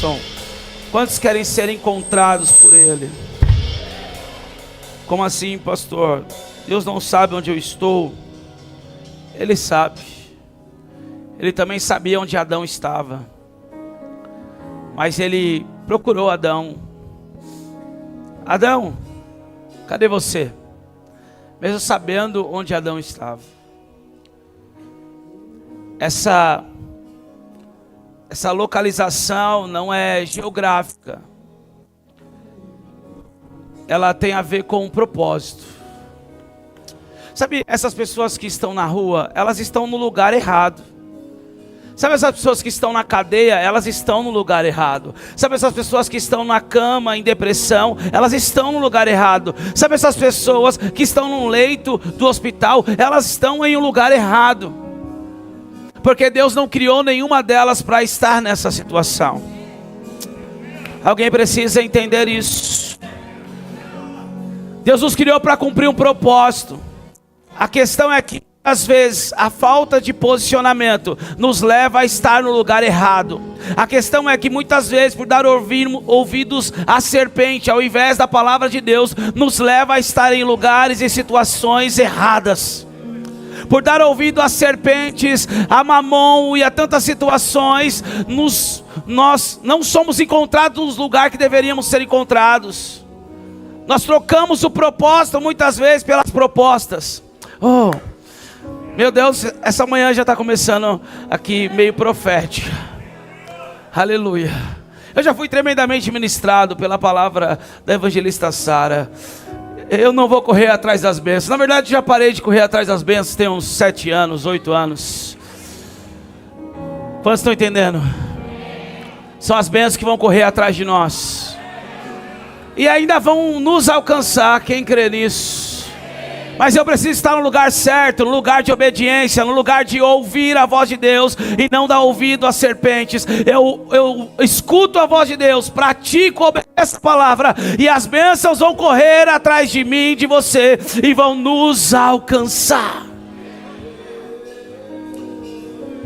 Anderson, quantos querem ser encontrados por Ele? Como assim, pastor? Deus não sabe onde eu estou? Ele sabe. Ele também sabia onde Adão estava. Mas Ele procurou Adão. Adão, cadê você? Mesmo sabendo onde Adão estava. Essa localização não é geográfica. Ela tem a ver com um propósito. Sabe, essas pessoas que estão na rua, elas estão no lugar errado. Sabe, essas pessoas que estão na cadeia, elas estão no lugar errado. Sabe, essas pessoas que estão na cama, em depressão, elas estão no lugar errado. Sabe, essas pessoas que estão no leito do hospital, elas estão em um lugar errado. Porque Deus não criou nenhuma delas para estar nessa situação. Alguém precisa entender isso. Deus nos criou para cumprir um propósito. A questão é que às vezes a falta de posicionamento nos leva a estar no lugar errado. A questão é que muitas vezes, por dar ouvidos à serpente ao invés da palavra de Deus, nos leva a estar em lugares e situações erradas. Por dar ouvido às serpentes, a Mamon e a tantas situações, nós não somos encontrados nos lugares que deveríamos ser encontrados. Nós trocamos o propósito muitas vezes pelas propostas. Oh, meu Deus, essa manhã já está começando aqui meio profética. Aleluia. Eu já fui tremendamente ministrado pela palavra da evangelista Sara. Eu não vou correr atrás das bênçãos. Na verdade, já parei de correr atrás das bênçãos tem uns 7 anos, 8 anos. Quantos estão entendendo? São as bênçãos que vão correr atrás de nós. E ainda vão nos alcançar, quem crê nisso. Mas eu preciso estar no lugar certo, no lugar de obediência, no lugar de ouvir a voz de Deus e não dar ouvido às serpentes. Eu escuto a voz de Deus, pratico, obedeço a palavra, e as bênçãos vão correr atrás de mim, de você, e vão nos alcançar.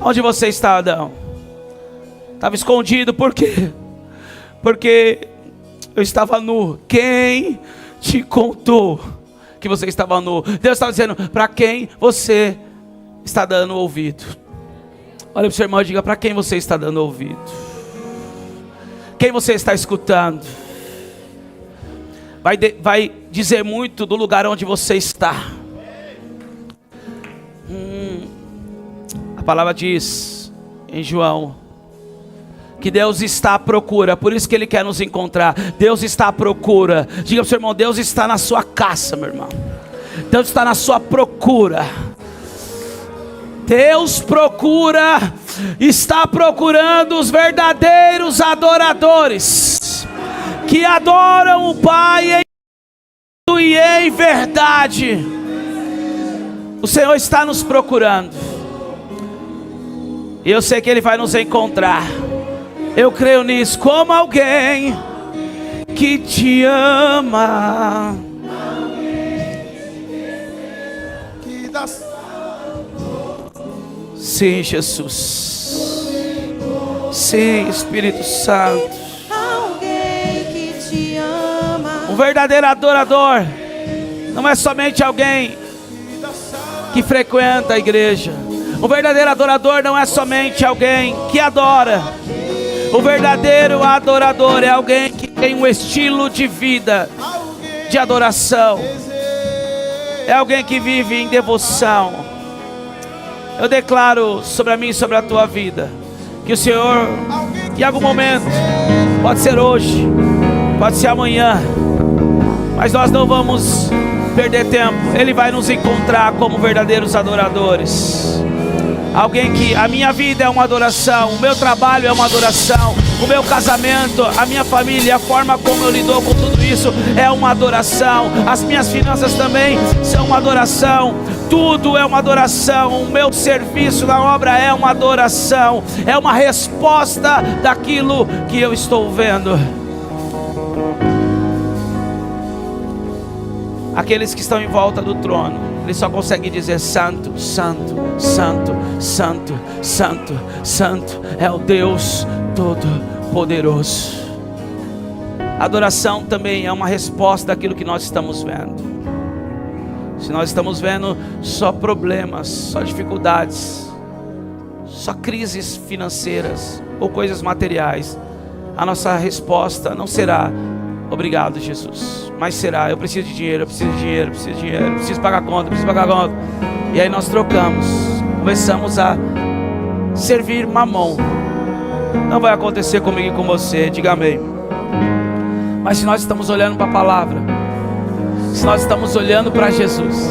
Onde você está, Adão? Estava escondido, por quê? Porque eu estava nu. Quem te contou que você estava nu? Deus estava dizendo, para quem você está dando ouvido? Olha para o seu irmão e diga, para quem você está dando ouvido? Quem você está escutando? Vai dizer muito do lugar onde você está. A palavra diz em João que Deus está à procura, por isso que Ele quer nos encontrar. Deus está à procura. Diga para o seu irmão, Deus está na sua caça, meu irmão. Deus está na sua procura. Deus está procurando os verdadeiros adoradores, que adoram o Pai e em verdade. O Senhor está nos procurando, e eu sei que Ele vai nos encontrar. Eu creio nisso, como alguém que te ama. Sim, Jesus. Sim, Espírito Santo. Alguém que te ama. Um verdadeiro adorador não é somente alguém que frequenta a igreja. Um verdadeiro adorador não é somente alguém que adora. O verdadeiro adorador é alguém que tem um estilo de vida de adoração. É alguém que vive em devoção. Eu declaro sobre a mim e sobre a tua vida que o Senhor, em algum momento, pode ser hoje, pode ser amanhã, mas nós não vamos perder tempo. Ele vai nos encontrar como verdadeiros adoradores. Alguém que a minha vida é uma adoração, o meu trabalho é uma adoração, o meu casamento, a minha família, a forma como eu lido com tudo isso é uma adoração. As minhas finanças também são uma adoração. Tudo é uma adoração. O meu serviço na obra é uma adoração. É uma resposta daquilo que eu estou vendo. Aqueles que estão em volta do trono ele só consegue dizer: santo, santo, santo, santo, santo, santo é o Deus Todo-Poderoso. Adoração também é uma resposta daquilo que nós estamos vendo. Se nós estamos vendo só problemas, só dificuldades, só crises financeiras ou coisas materiais, a nossa resposta não será: obrigado, Jesus, mas será: eu preciso de dinheiro, eu preciso de dinheiro, eu preciso de dinheiro, eu preciso pagar conta, eu preciso pagar conta. E aí nós trocamos, começamos a servir mamão. Não vai acontecer comigo e com você, diga amém. Mas se nós estamos olhando para a palavra, se nós estamos olhando para Jesus,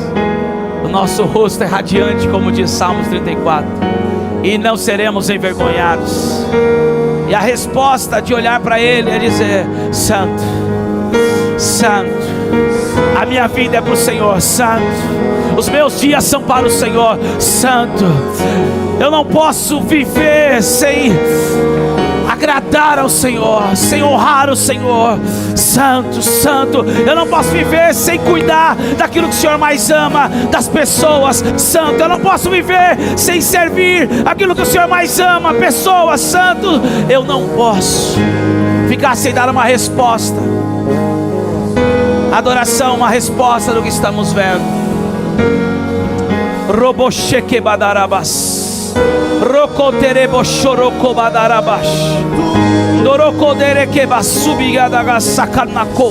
o nosso rosto é radiante, como diz Salmos 34, e não seremos envergonhados. E a resposta de olhar para Ele é dizer: santo, santo, a minha vida é para o Senhor, santo, os meus dias são para o Senhor, santo. Eu não posso viver sem agradar ao Senhor, sem honrar o Senhor. Santo, santo, eu não posso viver sem cuidar daquilo que o Senhor mais ama, das pessoas. Santo, eu não posso viver sem servir aquilo que o Senhor mais ama, pessoas. Santo, eu não posso ficar sem dar uma resposta. Adoração, uma resposta do que estamos vendo. Robocheque badarabas, rocoterebo choroco badarabash, dorocodereke basubigadaga sakanako.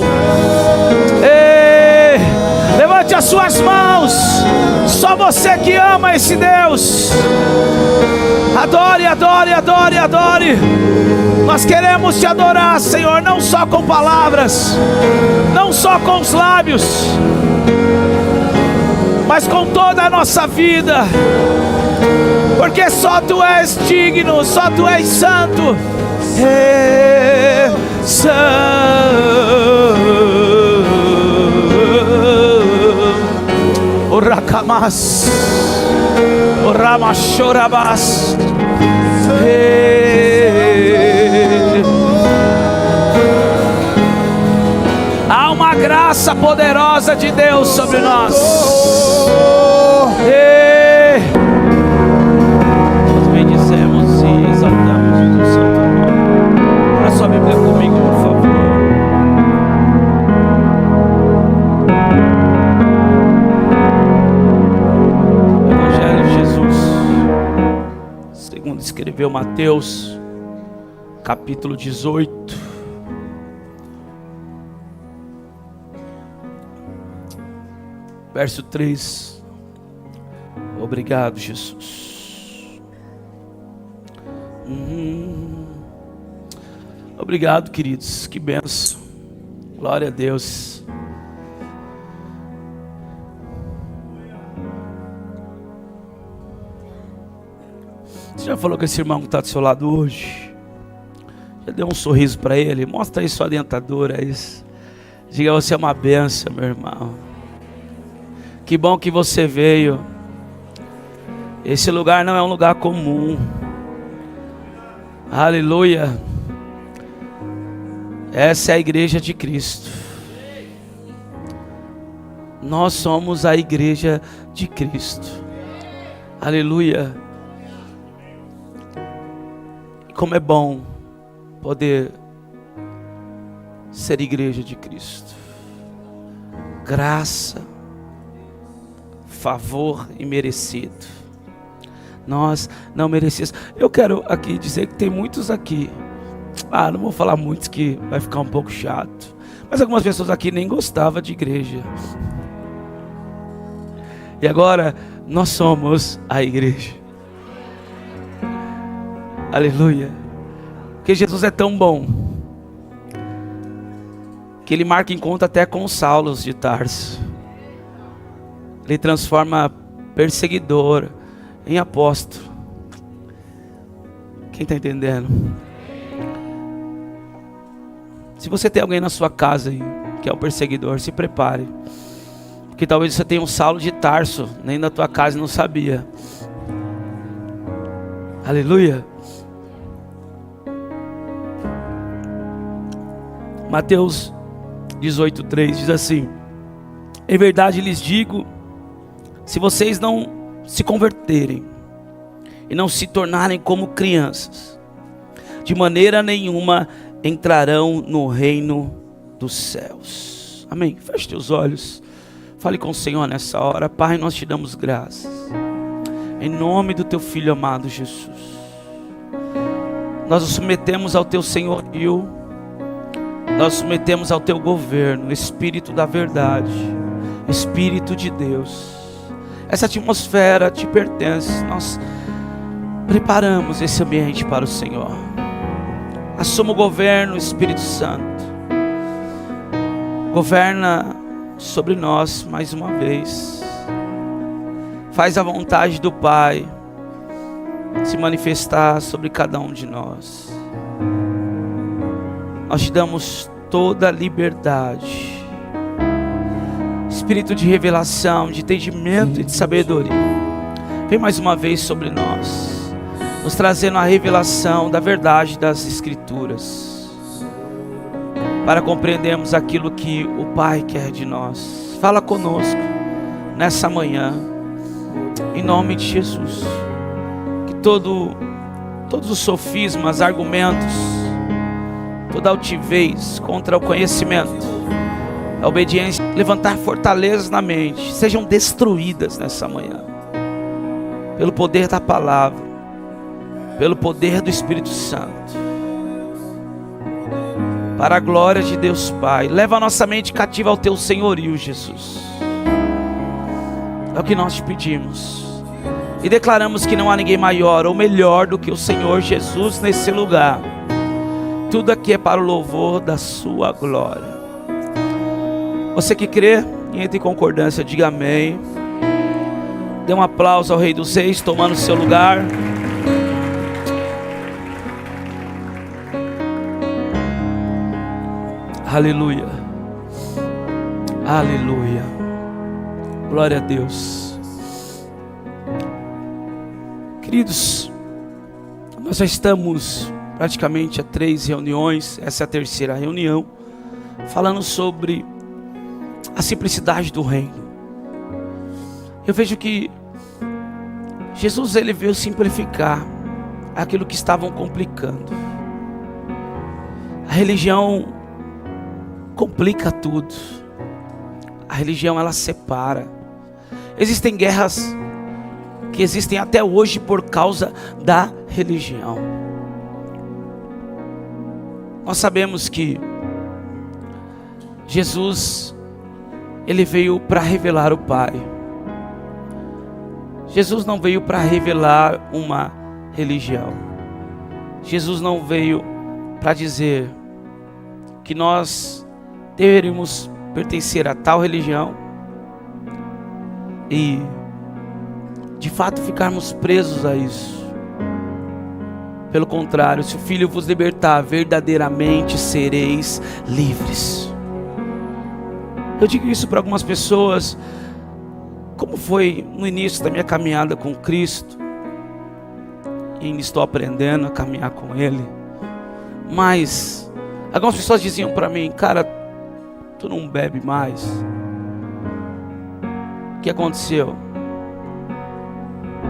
Levante as suas mãos, só você que ama esse Deus. Adore, adore, adore, adore. Nós queremos te adorar, Senhor, não só com palavras, não só com os lábios, mas com toda a nossa vida, porque só Tu és digno, só Tu és santo. O Rakamas, o Ramachorabas. Há uma graça poderosa de Deus sobre nós. Nós bendizemos e exaltamos o Teu santo nome. Abra sua Bíblia comigo, por favor. Evangelho de Jesus, segundo escreveu Mateus, capítulo 18. Verso 3. Obrigado, Jesus. Obrigado, queridos. Que bênção. Glória a Deus. Você já falou com esse irmão que está do seu lado hoje? Já deu um sorriso para ele? Mostra aí sua dentadura. Isso. Diga: você é uma bênção, meu irmão. Que bom que você veio. Esse lugar não é um lugar comum. Aleluia. Essa é a igreja de Cristo. Nós somos a igreja de Cristo. Aleluia. E como é bom poder ser igreja de Cristo. Graça, favor imerecido. Nós não merecemos. Eu quero aqui dizer que tem muitos aqui. Não vou falar muitos que vai ficar um pouco chato. Mas algumas pessoas aqui nem gostavam de igreja. E agora nós somos a igreja. Aleluia. Porque Jesus é tão bom que Ele marca encontro até com os Saulos de Tarso. Ele transforma perseguidor em apóstolo. Quem está entendendo? Se você tem alguém na sua casa aí, que é o perseguidor, se prepare. Porque talvez você tenha um Saulo de Tarso, nem na tua casa não sabia. Aleluia. Mateus 18:3 diz assim: em verdade lhes digo, se vocês não se converterem e não se tornarem como crianças, de maneira nenhuma entrarão no reino dos céus. Amém? Feche teus olhos, fale com o Senhor nessa hora. Pai, nós te damos graças, em nome do teu Filho amado Jesus. Nós nos submetemos ao teu senhorio, nós nos submetemos ao teu governo, Espírito da verdade, Espírito de Deus. Essa atmosfera te pertence, nós preparamos esse ambiente para o Senhor. Assuma o governo, Espírito Santo. Governa sobre nós mais uma vez. Faz a vontade do Pai se manifestar sobre cada um de nós. Nós te damos toda a liberdade, espírito de revelação, de entendimento e de sabedoria. Vem mais uma vez sobre nós, nos trazendo a revelação da verdade das Escrituras, para compreendermos aquilo que o Pai quer de nós. Fala conosco nessa manhã, em nome de Jesus. Todos os sofismas, argumentos, toda altivez contra o conhecimento, a obediência, levantar fortalezas na mente, sejam destruídas nessa manhã, pelo poder da palavra, pelo poder do Espírito Santo, para a glória de Deus Pai. Leva a nossa mente cativa ao teu senhorio, Jesus. É o que nós te pedimos. E declaramos que não há ninguém maior ou melhor do que o Senhor Jesus nesse lugar. Tudo aqui é para o louvor da sua glória. Você que crê e entra em concordância, diga amém. Dê um aplauso ao Rei dos Reis, tomando seu lugar. Aleluia. Aleluia. Glória a Deus. Queridos, nós já estamos praticamente a 3 reuniões, essa é a terceira reunião, falando sobre a simplicidade do reino. Eu vejo que Jesus, ele veio simplificar aquilo que estavam complicando. A religião complica tudo. A religião, ela separa. Existem guerras que existem até hoje por causa da religião. Nós sabemos que Jesus, ele veio para revelar o Pai. Jesus não veio para revelar uma religião. Jesus não veio para dizer que nós deveríamos pertencer a tal religião e de fato ficarmos presos a isso. Pelo contrário, se o Filho vos libertar, verdadeiramente sereis livres. Eu digo isso para algumas pessoas, como foi no início da minha caminhada com Cristo, e ainda estou aprendendo a caminhar com Ele, mas algumas pessoas diziam para mim: cara, tu não bebe mais? O que aconteceu?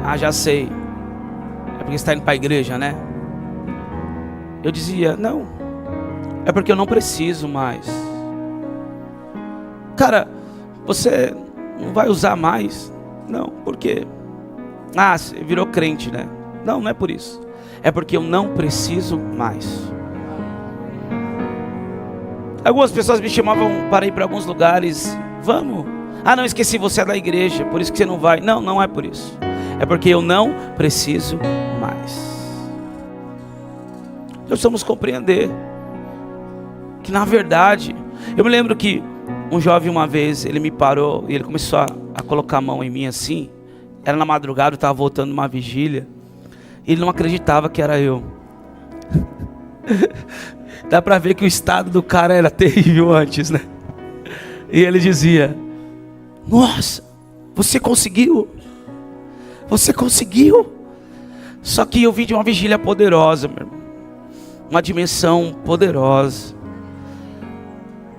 Ah, já sei, é porque você está indo para a igreja, né? Eu dizia: não, é porque eu não preciso mais. Cara, você não vai usar mais? Não, por quê? Ah, você virou crente, né? Não, não é por isso. É porque eu não preciso mais. Algumas pessoas me chamavam para ir para alguns lugares. Vamos. Ah, não, esqueci, você é da igreja, por isso que você não vai. Não, não é por isso. É porque eu não preciso mais. Nós precisamos compreender que, na verdade, eu me lembro que um jovem uma vez, ele me parou e ele começou a colocar a mão em mim assim. Era na madrugada, eu estava voltando de uma vigília. E ele não acreditava que era eu. Dá para ver que o estado do cara era terrível antes, né? E ele dizia: nossa, você conseguiu? Você conseguiu? Só que eu vim de uma vigília poderosa, meu irmão. Uma dimensão poderosa.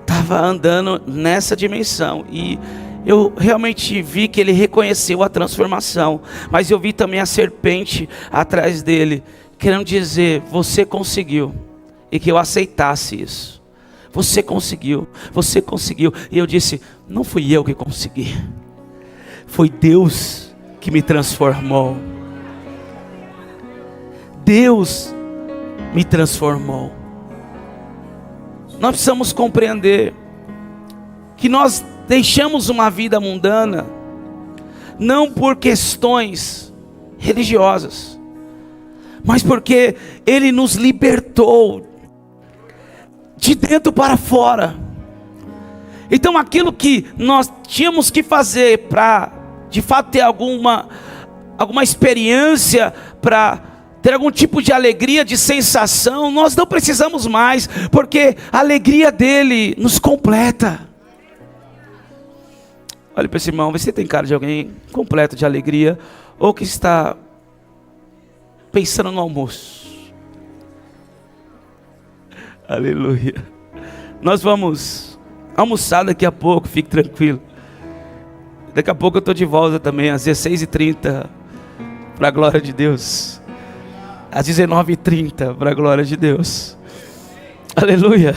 Estava andando nessa dimensão. E eu realmente vi que ele reconheceu a transformação, mas eu vi também a serpente atrás dele, querendo dizer, você conseguiu, e que eu aceitasse isso. Você conseguiu, você conseguiu. E eu disse, não fui eu que consegui, foi Deus que me transformou. Deus me transformou. Nós precisamos compreender que nós deixamos uma vida mundana não por questões religiosas, mas porque Ele nos libertou de dentro para fora. Então aquilo que nós tínhamos que fazer para de fato ter alguma experiência, para ter algum tipo de alegria, de sensação, nós não precisamos mais, porque a alegria dele nos completa. Olha para esse irmão, você tem cara de alguém completo de alegria, ou que está pensando no almoço. Aleluia. Nós vamos almoçar daqui a pouco, fique tranquilo. Daqui a pouco eu estou de volta também, às 16h30, para a glória de Deus. Às 19h30, para a glória de Deus. Aleluia.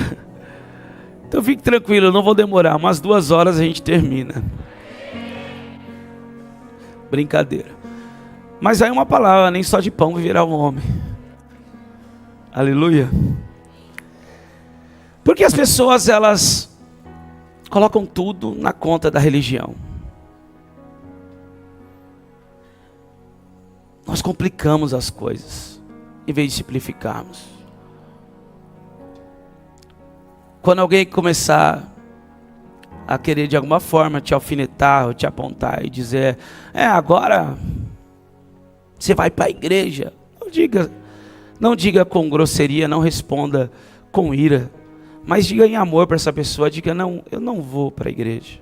Então fique tranquilo, eu não vou demorar, umas 2 horas a gente termina. Brincadeira. Mas aí uma palavra, nem só de pão viverá o homem. Aleluia. Porque as pessoas, elas colocam tudo na conta da religião. Nós complicamos as coisas, em vez de simplificarmos. Quando alguém começar a querer de alguma forma te alfinetar ou te apontar e dizer, agora você vai para a igreja, não diga com grosseria, não responda com ira, mas diga em amor para essa pessoa, diga, não, eu não vou para a igreja,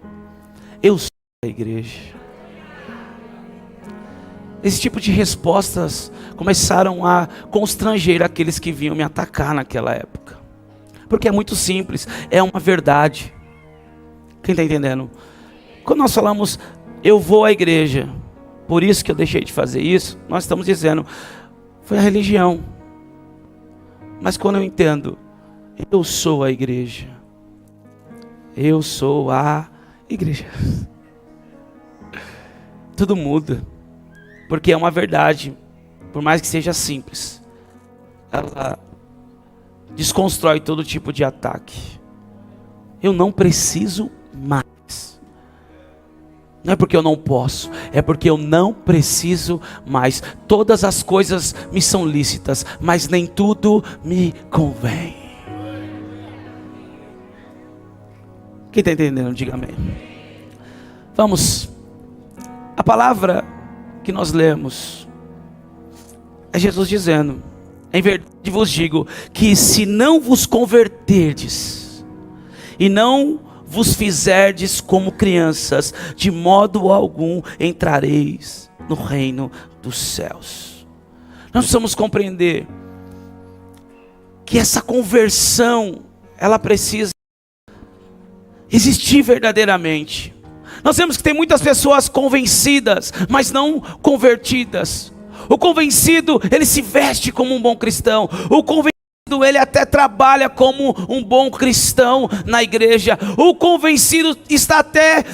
eu sou a igreja. Esse tipo de respostas começaram a constranger aqueles que vinham me atacar naquela época. Porque é muito simples, é uma verdade. Quem está entendendo? Quando nós falamos, eu vou à igreja, por isso que eu deixei de fazer isso, nós estamos dizendo, foi a religião. Mas quando eu entendo, eu sou a igreja. Eu sou a igreja. Tudo muda. Porque é uma verdade, por mais que seja simples, ela desconstrói todo tipo de ataque. Eu não preciso mais. Não é porque eu não posso, é porque eu não preciso mais. Todas as coisas me são lícitas, mas nem tudo me convém. Quem está entendendo, diga amém. Vamos, a palavra que nós lemos é Jesus dizendo, em verdade vos digo, que se não vos converterdes e não vos fizerdes como crianças, de modo algum entrareis no reino dos céus. Nós precisamos compreender que essa conversão, ela precisa existir verdadeiramente. Nós vemos que tem muitas pessoas convencidas, mas não convertidas. O convencido, ele se veste como um bom cristão. O convencido, ele até trabalha como um bom cristão na igreja. O convencido está até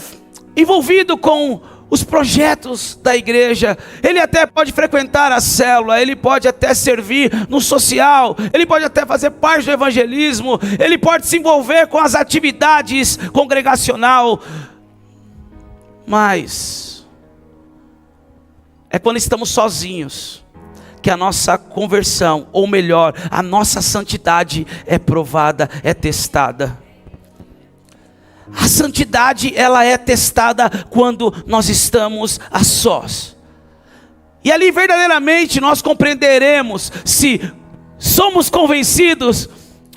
envolvido com os projetos da igreja. Ele até pode frequentar a célula, ele pode até servir no social, ele pode até fazer parte do evangelismo, ele pode se envolver com as atividades congregacional. Mas é quando estamos sozinhos que a nossa conversão, ou melhor, a nossa santidade é provada, é testada. A santidade, ela é testada quando nós estamos a sós. E ali verdadeiramente nós compreenderemos se somos convencidos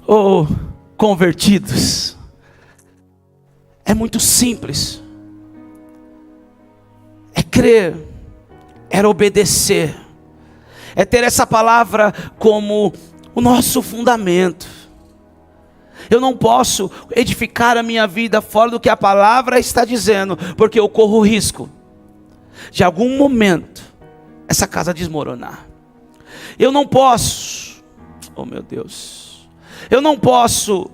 ou convertidos. É muito simples. É crer, é obedecer, é ter essa palavra como o nosso fundamento. Eu não posso edificar a minha vida fora do que a palavra está dizendo, porque eu corro o risco de algum momento essa casa desmoronar. Eu não posso, oh meu Deus, eu não posso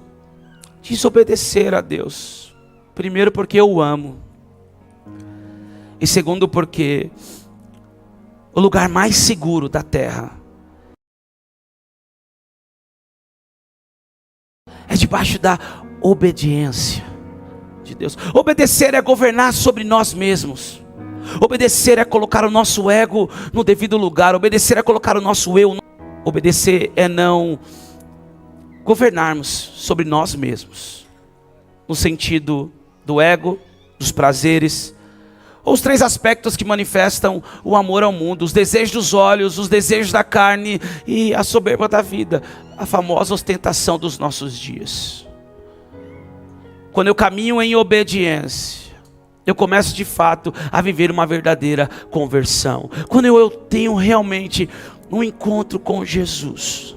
desobedecer a Deus. Primeiro porque eu amo, e segundo porque o lugar mais seguro da terra é debaixo da obediência de Deus. Obedecer é governar sobre nós mesmos. Obedecer é colocar o nosso ego no devido lugar. Obedecer é colocar o nosso eu. Obedecer é não governarmos sobre nós mesmos, no sentido do ego, dos prazeres, ou os 3 aspectos que manifestam o amor ao mundo: os desejos dos olhos, os desejos da carne e a soberba da vida, a famosa ostentação dos nossos dias. Quando eu caminho em obediência, eu começo de fato a viver uma verdadeira conversão. Quando eu tenho realmente um encontro com Jesus,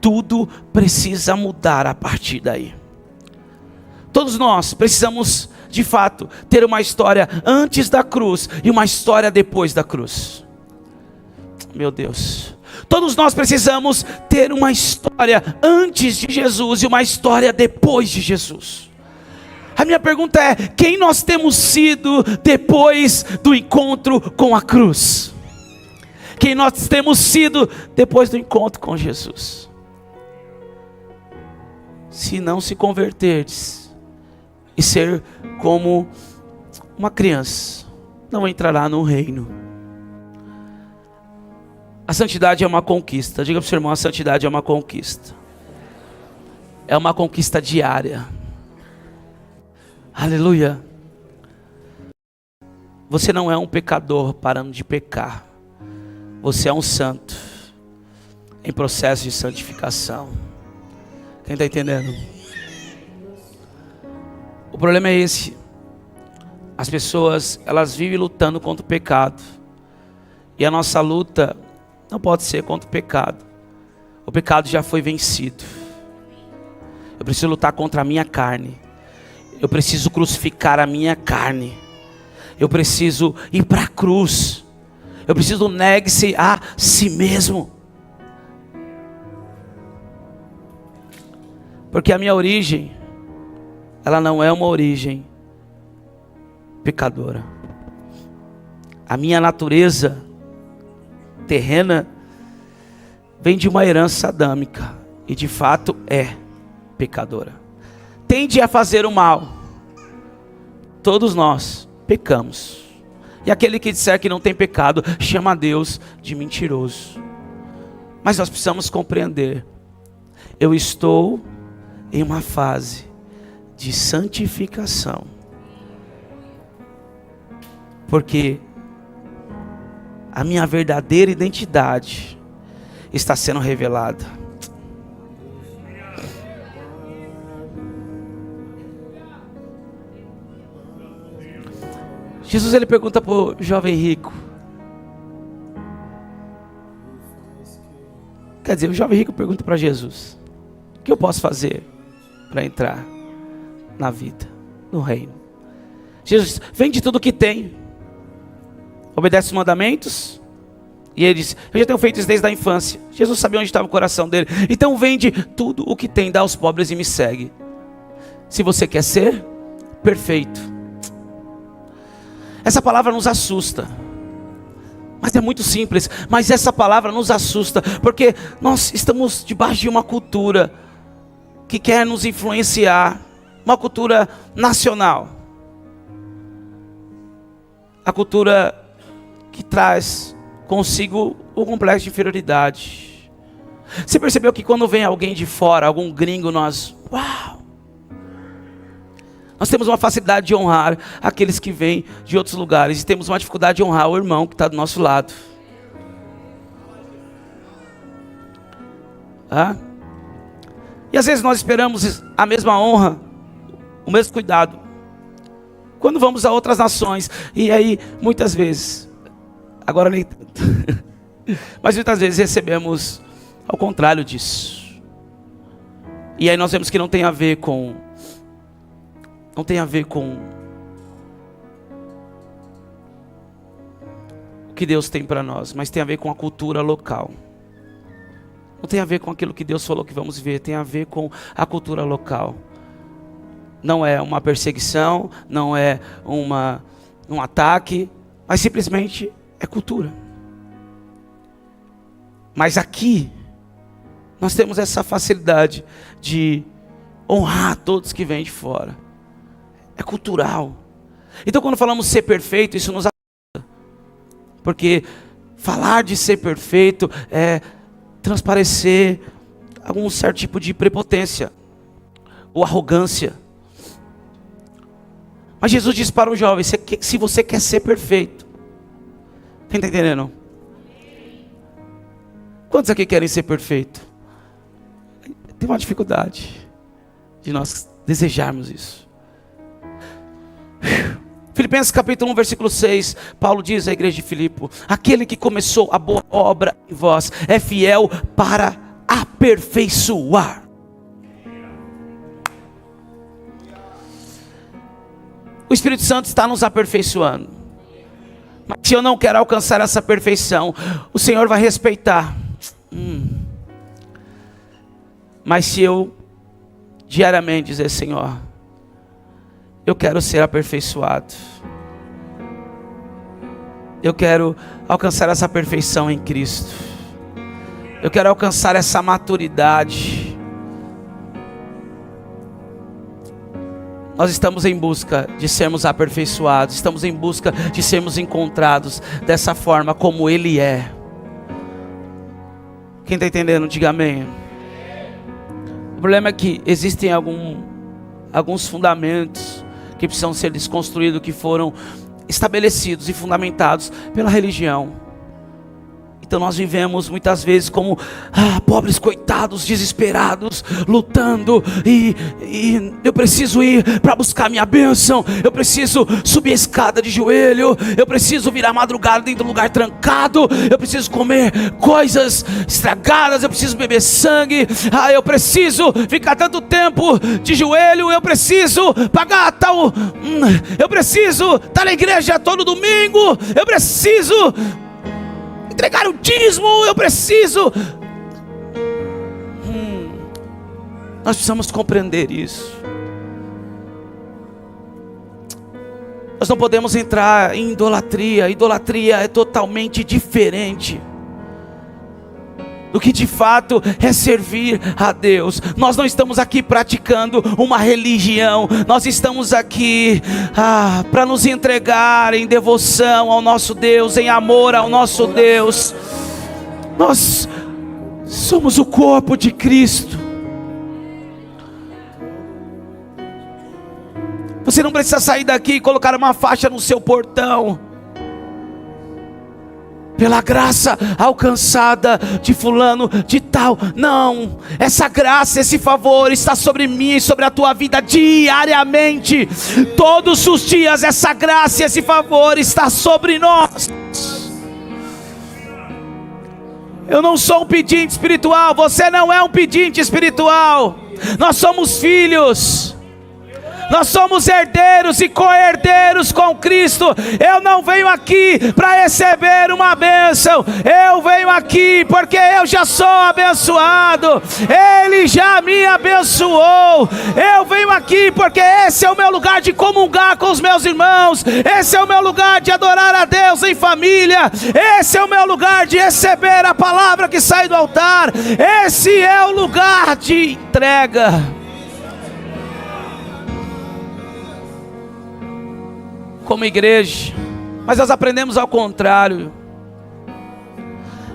tudo precisa mudar a partir daí. Todos nós precisamos de fato ter uma história antes da cruz e uma história depois da cruz. Meu Deus, todos nós precisamos ter uma história antes de Jesus e uma história depois de Jesus. A minha pergunta é: quem nós temos sido depois do encontro com a cruz? Quem nós temos sido depois do encontro com Jesus? Se não se converterdes e ser como uma criança, não entrará no reino. A santidade é uma conquista. Diga para o seu irmão: a santidade é uma conquista. É uma conquista diária. Aleluia. Você não é um pecador parando de pecar. Você é um santo em processo de santificação. Quem está entendendo? O problema é esse: as pessoas, elas vivem lutando contra o pecado, e a nossa luta não pode ser contra o pecado. O pecado já foi vencido. Eu preciso lutar contra a minha carne. Eu preciso crucificar a minha carne. Eu preciso ir para a cruz. Eu preciso negue-se a si mesmo. Porque a minha origem, ela não é uma origem pecadora. A minha natureza terrena vem de uma herança adâmica e de fato é pecadora. Tende a fazer o mal. Todos nós pecamos. E aquele que disser que não tem pecado chama Deus de mentiroso. Mas nós precisamos compreender: eu estou em uma fase de santificação, porque a minha verdadeira identidade está sendo revelada. Jesus, ele pergunta para o jovem rico. Quer dizer, o jovem rico pergunta para Jesus: o que eu posso fazer para entrar na vida, no reino? Jesus: vende tudo o que tem, obedece os mandamentos. E ele diz: eu já tenho feito isso desde a infância. Jesus sabia onde estava o coração dele. Então vende tudo o que tem, dá aos pobres e me segue. Se você quer ser perfeito. Essa palavra nos assusta, mas é muito simples. Mas essa palavra nos assusta, porque nós estamos debaixo de uma cultura que quer nos influenciar. Uma cultura nacional. A cultura que traz consigo o complexo de inferioridade. Você percebeu que quando vem alguém de fora, algum gringo, nós temos uma facilidade de honrar aqueles que vêm de outros lugares, e temos uma dificuldade de honrar o irmão que está do nosso lado. E às vezes nós esperamos a mesma honra, o mesmo cuidado, quando vamos a outras nações. E aí muitas vezes, agora nem tanto, mas muitas vezes recebemos ao contrário disso. E aí nós vemos que não tem a ver com o que Deus tem para nós, mas tem a ver com a cultura local. Não tem a ver com aquilo que Deus falou que vamos ver, tem a ver com a cultura local. Não é uma perseguição, não é um ataque, mas simplesmente é cultura. Mas aqui, nós temos essa facilidade de honrar todos que vêm de fora. É cultural. Então quando falamos ser perfeito, isso nos ajuda. Porque falar de ser perfeito é transparecer algum certo tipo de prepotência ou arrogância. Mas Jesus diz para o jovem, se você quer ser perfeito. Quem está entendendo? Quantos aqui querem ser perfeito? Tem uma dificuldade de nós desejarmos isso. Filipenses capítulo 1, versículo 6, Paulo diz à igreja de Filipe: aquele que começou a boa obra em vós é fiel para aperfeiçoar. O Espírito Santo está nos aperfeiçoando. Mas se eu não quero alcançar essa perfeição, o Senhor vai respeitar. Mas se eu diariamente dizer: Senhor, eu quero ser aperfeiçoado, eu quero alcançar essa perfeição em Cristo, eu quero alcançar essa maturidade. Nós estamos em busca de sermos aperfeiçoados, estamos em busca de sermos encontrados dessa forma como Ele é. Quem está entendendo, diga amém. O problema é que existem alguns fundamentos que precisam ser desconstruídos, que foram estabelecidos e fundamentados pela religião. Então nós vivemos muitas vezes como pobres coitados, desesperados, lutando, e eu preciso ir para buscar minha bênção, eu preciso subir a escada de joelho, eu preciso virar madrugada dentro do lugar trancado, eu preciso comer coisas estragadas, eu preciso beber sangue, eu preciso ficar tanto tempo de joelho, eu preciso pagar tal, eu preciso estar na igreja todo domingo, eu preciso entregar o dízimo, eu preciso. Nós precisamos compreender isso. Nós não podemos entrar em idolatria. Idolatria é totalmente diferente do que de fato é servir a Deus. Nós não estamos aqui praticando uma religião, nós estamos aqui para nos entregar em devoção ao nosso Deus, em amor ao nosso Deus. Nós somos o corpo de Cristo. Você não precisa sair daqui e colocar uma faixa no seu portão: pela graça alcançada de fulano de tal. Não, essa graça, esse favor está sobre mim e sobre a tua vida diariamente. Todos os dias essa graça e esse favor está sobre nós. Eu não sou um pedinte espiritual, você não é um pedinte espiritual. Nós somos filhos. Nós somos herdeiros e co-herdeiros com Cristo. Eu não venho aqui para receber uma bênção, eu venho aqui porque eu já sou abençoado. Ele já me abençoou. Eu venho aqui porque esse é o meu lugar de comungar com os meus irmãos, esse é o meu lugar de adorar a Deus em família, esse é o meu lugar de receber a palavra que sai do altar, esse é o lugar de entrega. Como igreja, mas nós aprendemos ao contrário,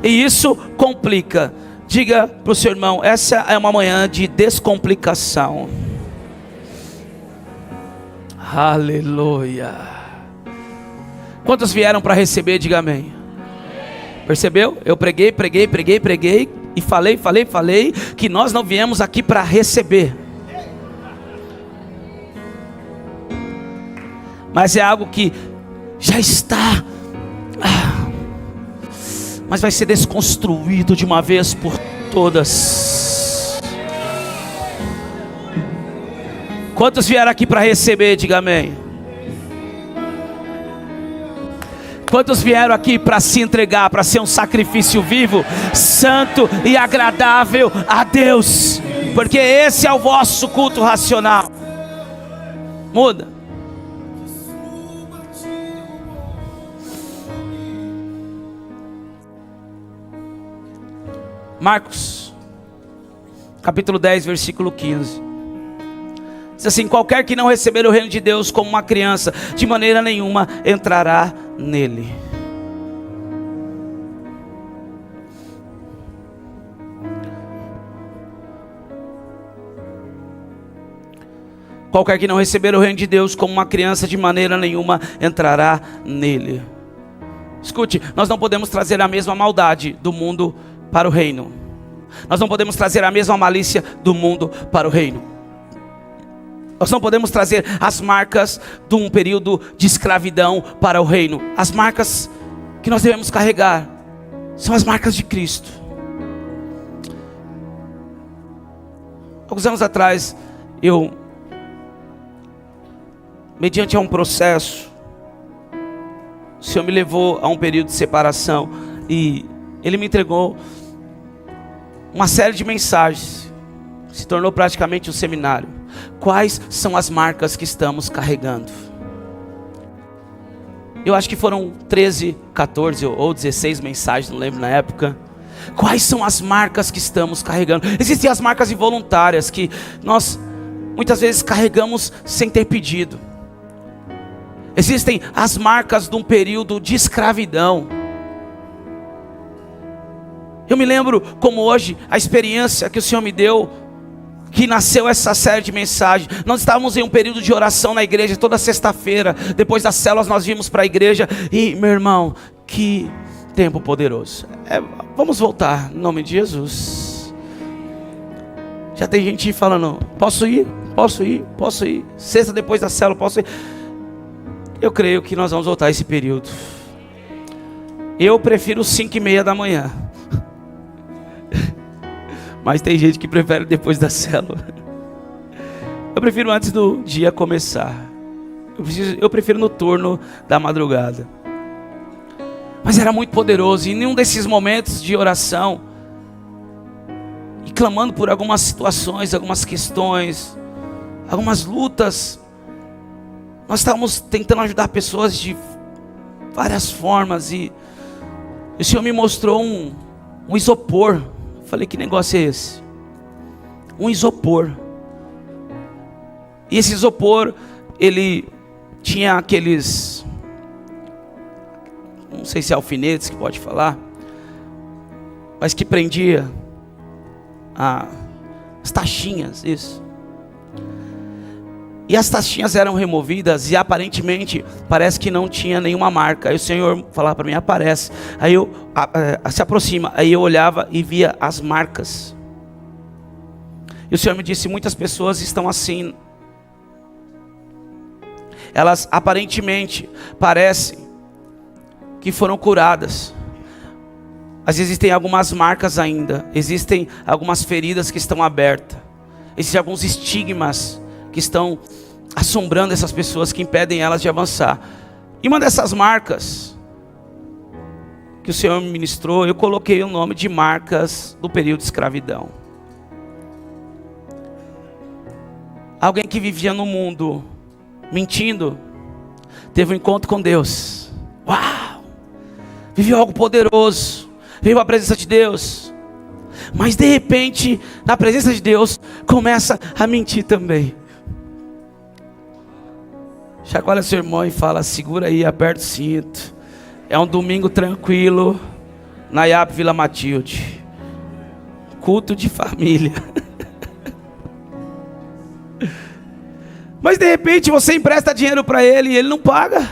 e isso complica. Diga para o seu irmão: essa é uma manhã de descomplicação. Aleluia. Quantos vieram para receber? Diga amém. Percebeu? Eu preguei e falei que nós não viemos aqui para receber, mas é algo que já está, mas vai ser desconstruído de uma vez por todas. Quantos vieram aqui para receber? Diga amém. Quantos vieram aqui para se entregar, para ser um sacrifício vivo, santo e agradável a Deus? Porque esse é o vosso culto racional. Muda. Marcos, capítulo 10, versículo 15. Diz assim: qualquer que não receber o reino de Deus como uma criança, de maneira nenhuma entrará nele. Qualquer que não receber o reino de Deus como uma criança, de maneira nenhuma entrará nele. Escute, nós não podemos trazer a mesma maldade do mundo para o reino. Nós não podemos trazer a mesma malícia do mundo para o reino. Nós não podemos trazer as marcas de um período de escravidão para o reino. As marcas que nós devemos carregar são as marcas de Cristo. Alguns anos atrás, mediante um processo, o Senhor me levou a um período de separação e Ele me entregou uma série de mensagens. Se tornou praticamente um seminário. Quais são as marcas que estamos carregando? Eu acho que foram 13, 14 ou 16 mensagens, não lembro na época. Quais são as marcas que estamos carregando? Existem as marcas involuntárias que nós muitas vezes carregamos sem ter pedido. Existem as marcas de um período de escravidão. Eu me lembro como hoje a experiência que o Senhor me deu, que nasceu essa série de mensagens. Nós estávamos em um período de oração na igreja toda sexta-feira. Depois das células nós vimos para a igreja. E meu irmão, que tempo poderoso. Vamos voltar, em nome de Jesus. Já tem gente falando: posso ir? Posso ir? Posso ir? Sexta depois da célula, posso ir? Eu creio que nós vamos voltar a esse período. Eu prefiro 5:30 da manhã. Mas tem gente que prefere depois da célula. Eu prefiro antes do dia começar. Eu prefiro no turno da madrugada. Mas era muito poderoso. E em nenhum desses momentos de oração, e clamando por algumas situações, algumas questões, algumas lutas, nós estávamos tentando ajudar pessoas de várias formas. E o Senhor me mostrou um isopor. Falei: que negócio é esse? Um isopor. E esse isopor, ele tinha aqueles, não sei se é alfinetes que pode falar, mas que prendia as taxinhas, isso. E as taxinhas eram removidas e aparentemente parece que não tinha nenhuma marca. Aí o Senhor falava para mim: aparece. Aí eu se aproxima. Aí eu olhava e via as marcas. E o Senhor me disse: muitas pessoas estão assim. Elas aparentemente parecem que foram curadas. Mas existem algumas marcas ainda. Existem algumas feridas que estão abertas. Existem alguns estigmas que estão assombrando essas pessoas, que impedem elas de avançar. E uma dessas marcas que o Senhor me ministrou, eu coloquei o nome de marcas do período de escravidão. Alguém que vivia no mundo mentindo, teve um encontro com Deus. Uau! Viveu algo poderoso, veio à presença de Deus, mas de repente, na presença de Deus, começa a mentir também. Chacoalha seu irmão e fala: segura aí, aperta o cinto. É um domingo tranquilo na IAP Vila Matilde. Culto de família. Mas de repente você empresta dinheiro para ele e ele não paga.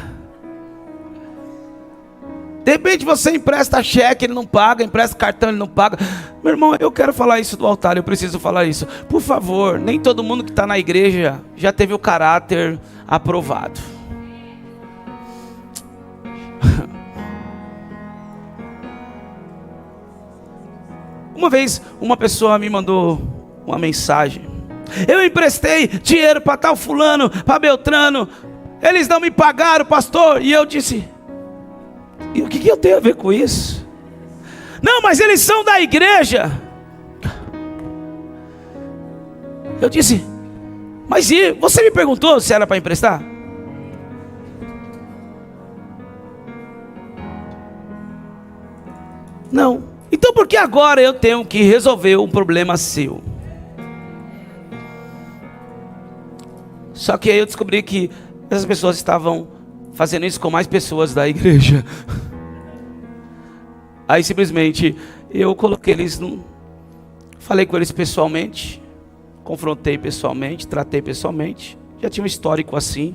De repente você empresta cheque, ele não paga. Empresta cartão, ele não paga. Meu irmão, eu quero falar isso do altar, eu preciso falar isso. Por favor, nem todo mundo que está na igreja já teve o caráter aprovado. Uma vez uma pessoa me mandou uma mensagem. Eu emprestei dinheiro para tal fulano, para Beltrano. Eles não me pagaram, pastor. E eu disse, e o que eu tenho a ver com isso? Não, mas eles são da igreja. Eu disse, mas e você me perguntou se era para emprestar? Não. Então por que agora eu tenho que resolver um problema seu? Só que aí eu descobri que essas pessoas estavam fazendo isso com mais pessoas da igreja. Aí simplesmente eu coloquei eles falei com eles pessoalmente, confrontei pessoalmente, tratei pessoalmente. Já tinha um histórico assim,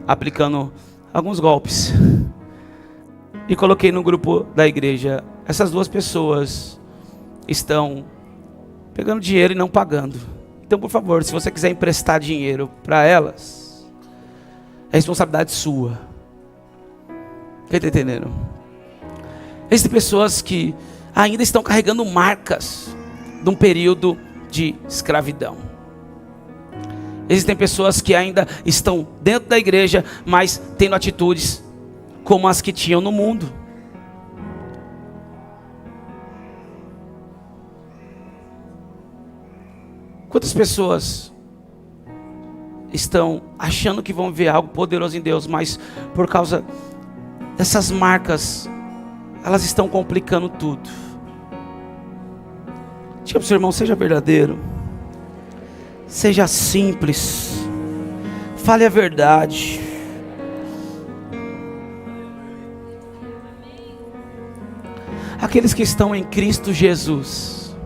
aplicando alguns golpes. E coloquei no grupo da igreja, essas duas pessoas estão pegando dinheiro e não pagando. Então, por favor, se você quiser emprestar dinheiro para elas, é responsabilidade sua. Quem está entendendo? Existem pessoas que ainda estão carregando marcas de um período de escravidão. Existem pessoas que ainda estão dentro da igreja, mas tendo atitudes como as que tinham no mundo. Quantas pessoas estão achando que vão ver algo poderoso em Deus, mas por causa dessas marcas, elas estão complicando tudo. Diga para o seu irmão, seja verdadeiro, seja simples, fale a verdade. Aqueles que estão em Cristo Jesus,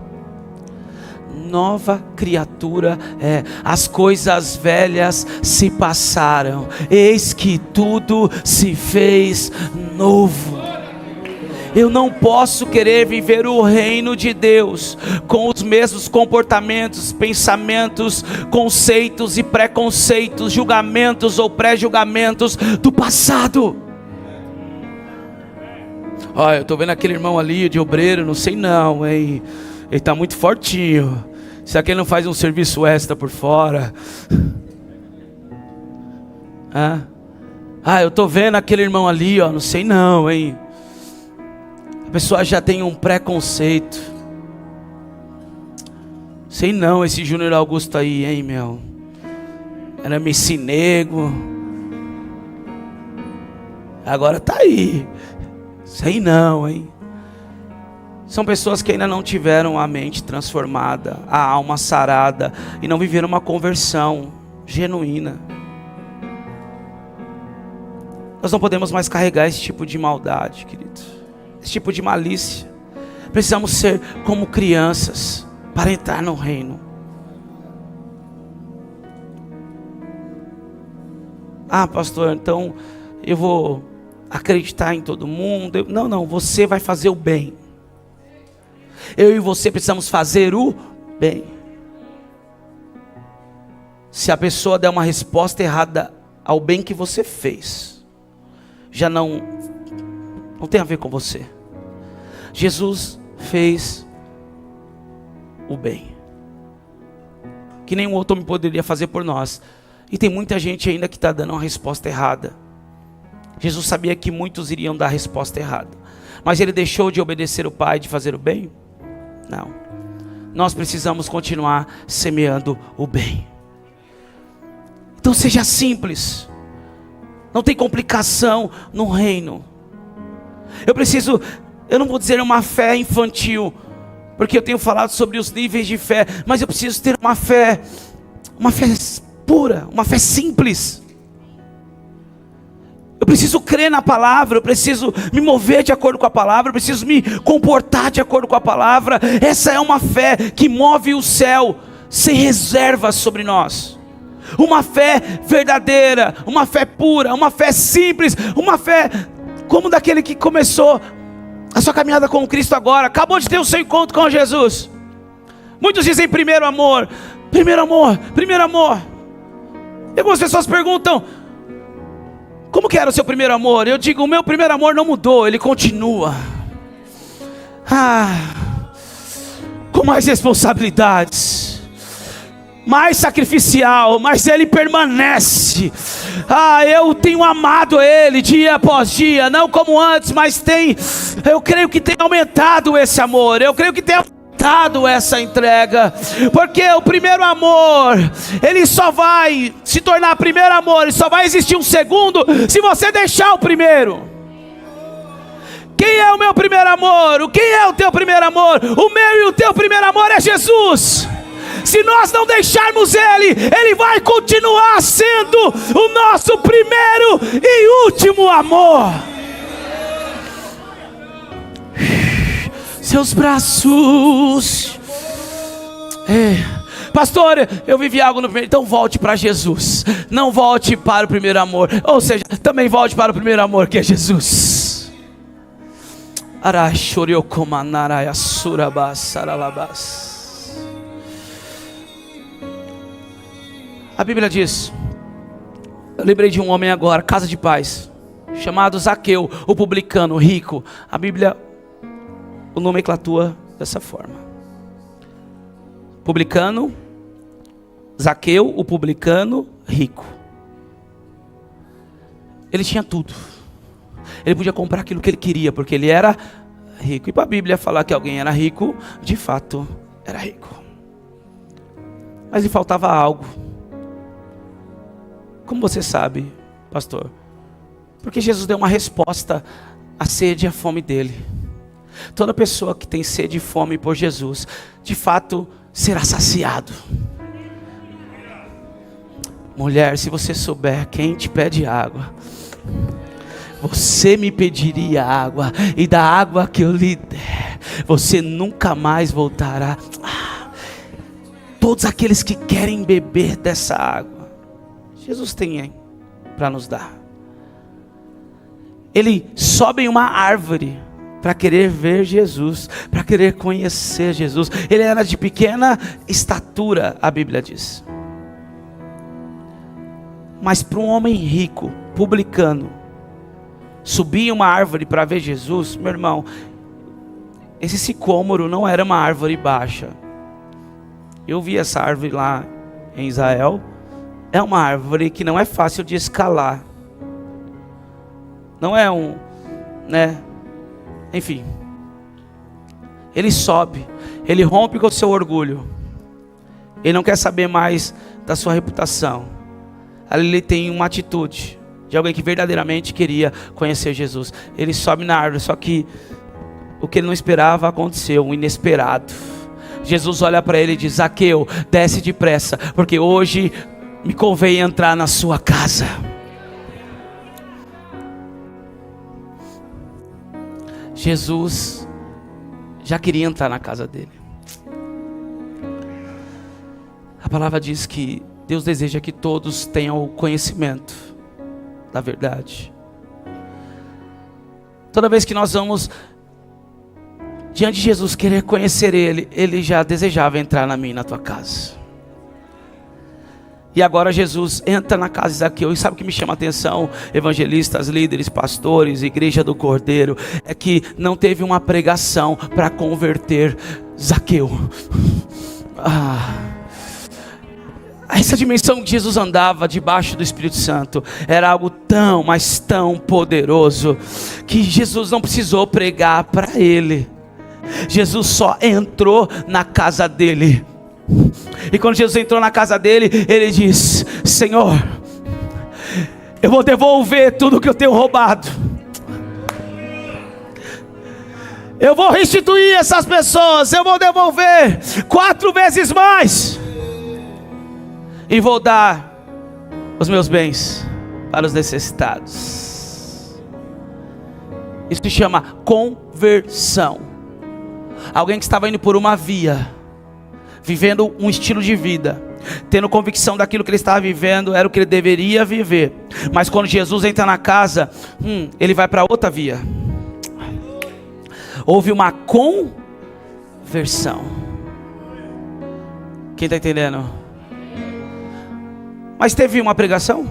nova criatura é, as coisas velhas se passaram, eis que tudo se fez novo. Eu não posso querer viver o reino de Deus com os mesmos comportamentos, pensamentos, conceitos e preconceitos, julgamentos ou pré-julgamentos do passado. Olha, eu estou vendo aquele irmão ali de obreiro, não sei não, hein? Ele está muito fortinho. Será que ele não faz um serviço extra por fora? Eu estou vendo aquele irmão ali, ó, não sei não, hein? A pessoa já tem um preconceito. Sei não, esse Júnior Augusto aí, hein, meu? Era messinego. Agora tá aí. Sei não, hein? São pessoas que ainda não tiveram a mente transformada, a alma sarada, e não viveram uma conversão genuína. Nós não podemos mais carregar esse tipo de maldade, querido, esse tipo de malícia. Precisamos ser como crianças para entrar no reino. Pastor, então eu vou acreditar em todo mundo. Não, você vai fazer o bem. Eu e você precisamos fazer o bem. Se a pessoa der uma resposta errada ao bem que você fez, já não tem a ver com você. Jesus fez o bem que nenhum outro homem poderia fazer por nós. E tem muita gente ainda que está dando uma resposta errada. Jesus sabia que muitos iriam dar a resposta errada, mas ele deixou de obedecer o Pai, de fazer o bem? Não. Nós precisamos continuar semeando o bem. Então seja simples. Não tem complicação no reino. Eu não vou dizer uma fé infantil, porque eu tenho falado sobre os níveis de fé, mas eu preciso ter uma fé pura, uma fé simples. Eu preciso crer na palavra, eu preciso me mover de acordo com a palavra, eu preciso me comportar de acordo com a palavra. Essa é uma fé que move o céu sem reservas sobre nós. Uma fé verdadeira, uma fé pura, uma fé simples, uma fé como daquele que começou a sua caminhada com Cristo agora, acabou de ter o seu encontro com Jesus. Muitos dizem primeiro amor, primeiro amor, primeiro amor. E algumas pessoas perguntam, como que era o seu primeiro amor? Eu digo, o meu primeiro amor não mudou, ele continua. Com mais responsabilidades, mais sacrificial, mas ele permanece. Eu tenho amado ele dia após dia, não como antes, mas eu creio que tem aumentado esse amor, eu creio que tem aumentado essa entrega, porque o primeiro amor, ele só vai se tornar primeiro amor, e só vai existir um segundo, se você deixar o primeiro. Quem é o meu primeiro amor? Quem é o teu primeiro amor? O meu e o teu primeiro amor é Jesus. Se nós não deixarmos Ele, Ele vai continuar sendo o nosso primeiro e último amor. Seus braços. Pastor, eu vivi algo no primeiro. Então volte para Jesus. Não volte para o primeiro amor. Ou seja, também volte para o primeiro amor, que é Jesus. A Bíblia diz, eu lembrei de um homem agora, casa de paz, chamado Zaqueu, o publicano, rico. A Bíblia o nomenclatua dessa forma: publicano, Zaqueu, o publicano, rico. Ele tinha tudo. Ele podia comprar aquilo que ele queria, porque ele era rico. E para a Bíblia falar que alguém era rico, de fato era rico. Mas lhe faltava algo. Como você sabe, pastor? Porque Jesus deu uma resposta à sede e à fome dele. Toda pessoa que tem sede e fome por Jesus, de fato será saciado. Mulher, se você souber quem te pede água, você me pediria água, e da água que eu lhe der, você nunca mais voltará. Todos aqueles que querem beber dessa água, Jesus tem para nos dar. Ele sobe em uma árvore para querer ver Jesus, para querer conhecer Jesus. Ele era de pequena estatura, a Bíblia diz. Mas para um homem rico, publicano, subir em uma árvore para ver Jesus, meu irmão, esse sicômoro não era uma árvore baixa. Eu vi essa árvore lá em Israel. É uma árvore que não é fácil de escalar. Não é enfim. Ele sobe, ele rompe com o seu orgulho. Ele não quer saber mais da sua reputação. Ali ele tem uma atitude de alguém que verdadeiramente queria conhecer Jesus. Ele sobe na árvore, só que o que ele não esperava aconteceu, um inesperado. Jesus olha para ele e diz: Zaqueu, desce depressa, porque hoje me convém entrar na sua casa. Jesus já queria entrar na casa dele. A palavra diz que Deus deseja que todos tenham o conhecimento da verdade. Toda vez que nós vamos diante de Jesus querer conhecer Ele, Ele já desejava entrar na minha e na tua casa. E agora Jesus entra na casa de Zaqueu. E sabe o que me chama a atenção, evangelistas, líderes, pastores, igreja do Cordeiro? É que não teve uma pregação para converter Zaqueu. Essa dimensão que Jesus andava debaixo do Espírito Santo era algo tão, mas tão poderoso, que Jesus não precisou pregar para ele. Jesus só entrou na casa dele. E quando Jesus entrou na casa dele, ele diz: Senhor, eu vou devolver tudo que eu tenho roubado. Eu vou restituir essas pessoas. Eu vou devolver 4 vezes mais. E vou dar os meus bens para os necessitados. Isso se chama conversão. Alguém que estava indo por uma via, vivendo um estilo de vida, tendo convicção daquilo que ele estava vivendo era o que ele deveria viver. Mas quando Jesus entra na casa, ele vai para outra via. Houve uma conversão. Quem está entendendo? Mas teve uma pregação?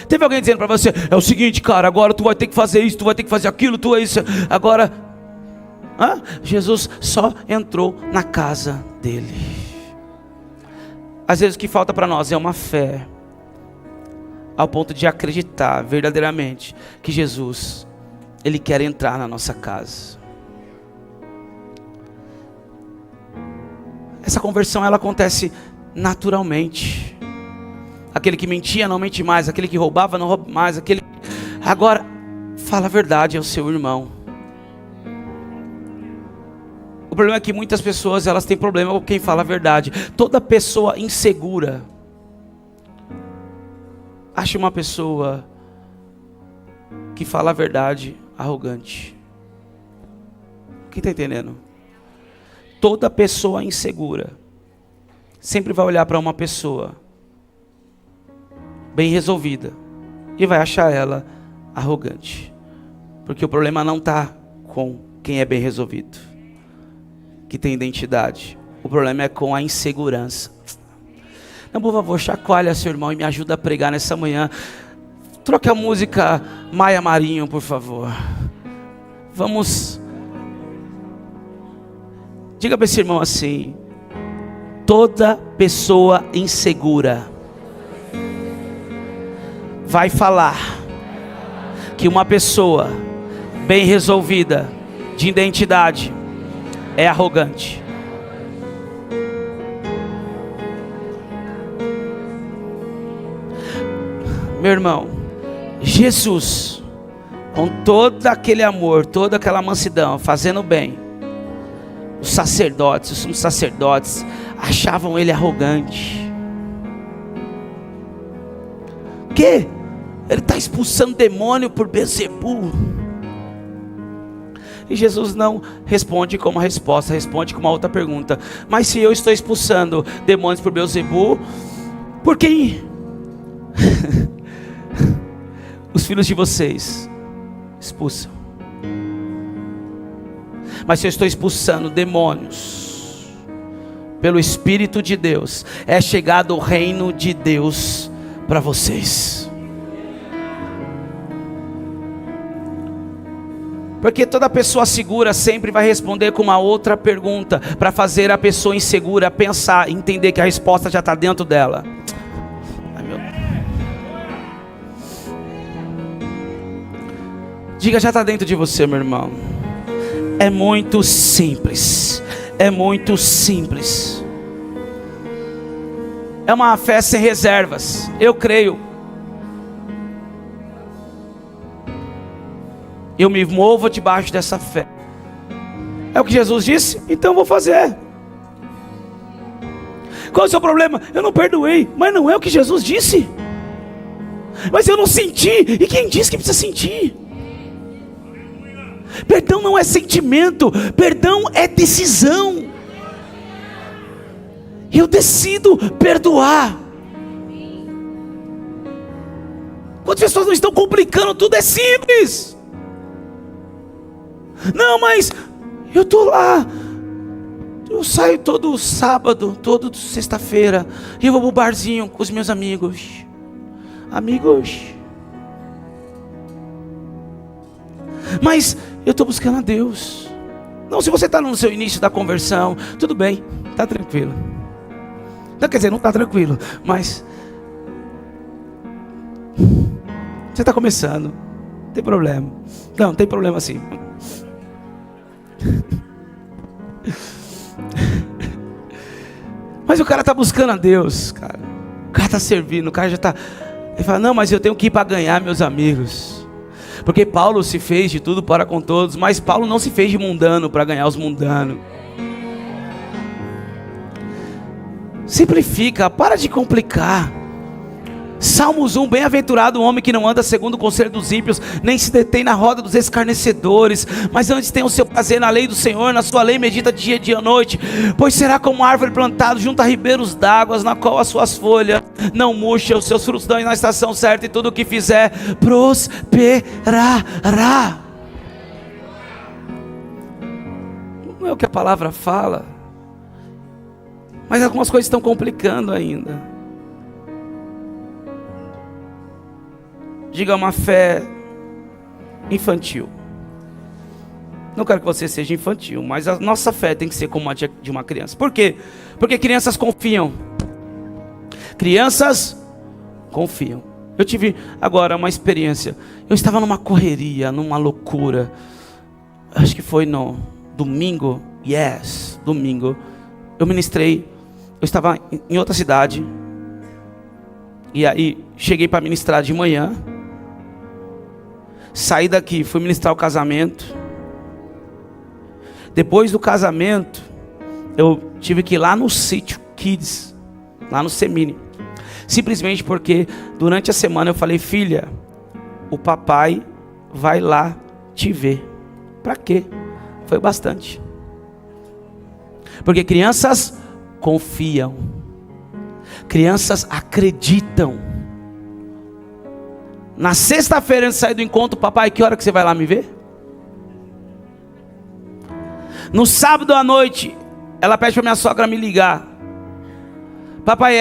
Teve alguém dizendo para você: é o seguinte, cara, agora tu vai ter que fazer isso, tu vai ter que fazer aquilo, tu é isso. Agora, Jesus só entrou na casa dele. Às vezes o que falta para nós é uma fé, ao ponto de acreditar verdadeiramente que Jesus, Ele quer entrar na nossa casa. Essa conversão, ela acontece naturalmente. Aquele que mentia não mente mais, aquele que roubava não rouba mais, aquele que agora fala a verdade ao seu irmão. O problema é que muitas pessoas, elas têm problema com quem fala a verdade. Toda pessoa insegura acha uma pessoa que fala a verdade arrogante. Quem está entendendo? Toda pessoa insegura sempre vai olhar para uma pessoa bem resolvida e vai achar ela arrogante. Porque o problema não está com quem é bem resolvido, que tem identidade. O problema é com a insegurança. Não, por favor, chacoalha seu irmão e me ajuda a pregar nessa manhã. Troque a música Maia Marinho, por favor. Vamos. Diga para esse irmão assim: toda pessoa insegura vai falar que uma pessoa bem resolvida, de identidade, é arrogante. Meu irmão, Jesus, com todo aquele amor, toda aquela mansidão, fazendo bem, os sacerdotes, os sumos sacerdotes, achavam ele arrogante. O quê? Ele está expulsando demônio por Beelzebu. E Jesus não responde com uma resposta, responde com uma outra pergunta. Mas se eu estou expulsando demônios por Beelzebu, por quem os filhos de vocês expulsam? Mas se eu estou expulsando demônios pelo Espírito de Deus, é chegado o reino de Deus para vocês. Porque toda pessoa segura sempre vai responder com uma outra pergunta, para fazer a pessoa insegura pensar, entender que a resposta já está dentro dela. Ai, meu... Diga, já está dentro de você, meu irmão. É muito simples. É muito simples. É uma fé sem reservas. Eu creio. Eu me movo debaixo dessa fé. É o que Jesus disse? Então eu vou fazer. Qual é o seu problema? Eu não perdoei. Mas não é o que Jesus disse. Mas eu não senti. E quem disse que precisa sentir? Perdão não é sentimento. Perdão é decisão. Eu decido perdoar. Quantas pessoas não estão complicando? Tudo é simples. Não, mas eu estou lá. Eu saio todo sábado, toda sexta-feira, e eu vou pro barzinho com os meus amigos. Mas eu estou buscando a Deus. Não, se você está no seu início da conversão, tudo bem, está tranquilo. Não, quer dizer, não está tranquilo, mas você está começando, não tem problema. Não tem problema sim. Mas o cara está buscando a Deus, cara. O cara está servindo, o cara já está. Ele fala, não, mas eu tenho que ir para ganhar meus amigos. Porque Paulo se fez de tudo para com todos, mas Paulo não se fez de mundano para ganhar os mundanos. Simplifica, para de complicar. Salmos 1, bem-aventurado o homem que não anda segundo o conselho dos ímpios, nem se detém na roda dos escarnecedores, mas antes tem o seu prazer na lei do Senhor, na sua lei medita dia e noite. Pois será como árvore plantada junto a ribeiros d'águas, na qual as suas folhas não murcham, os seus frutos dão na estação certa, e tudo o que fizer prosperará. Não é o que a palavra fala, mas algumas coisas estão complicando ainda. Diga, uma fé infantil. Não quero que você seja infantil, mas a nossa fé tem que ser como a de uma criança. Por quê? Porque crianças confiam. Crianças confiam. Eu tive agora uma experiência. Eu estava numa correria, numa loucura. Acho que foi no domingo. Domingo. Eu ministrei. Eu estava em outra cidade. E aí cheguei para ministrar de manhã. Saí daqui, fui ministrar o casamento. Depois do casamento, eu tive que ir lá no sítio Kids, lá no Semini. Simplesmente porque durante a semana eu falei: filha, o papai vai lá te ver. Para quê? Foi bastante. Porque crianças confiam. Crianças acreditam. Na sexta-feira antes de sair do encontro: papai, que hora que você vai lá me ver? No sábado à noite, ela pede para minha sogra me ligar: papai,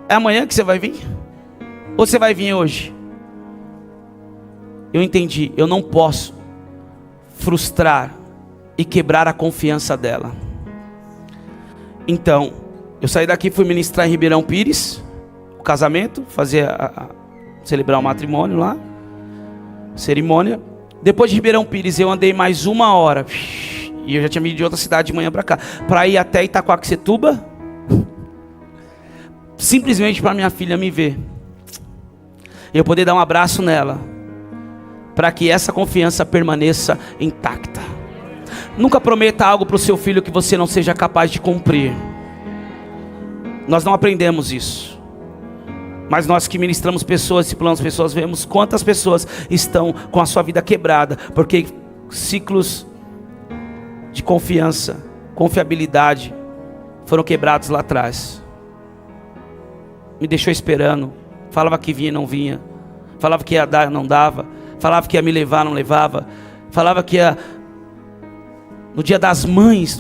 é amanhã que você vai vir? Ou você vai vir hoje? Eu entendi, eu não posso frustrar e quebrar a confiança dela. Então, eu saí daqui, fui ministrar em Ribeirão Pires, o casamento, celebrar o matrimônio lá, cerimônia. Depois de Ribeirão Pires, eu andei mais 1 hora, e eu já tinha vindo de outra cidade de manhã para cá, para ir até Itacoaxetuba, simplesmente para minha filha me ver, e eu poder dar um abraço nela, para que essa confiança permaneça intacta. Nunca prometa algo para o seu filho que você não seja capaz de cumprir. Nós não aprendemos isso. Mas nós que ministramos pessoas, discipulamos pessoas, vemos quantas pessoas estão com a sua vida quebrada, porque ciclos de confiança, confiabilidade foram quebrados lá atrás. Me deixou esperando. Falava que vinha e não vinha. Falava que ia dar, não dava. Falava que ia me levar, não levava. Falava que ia... No dia das mães,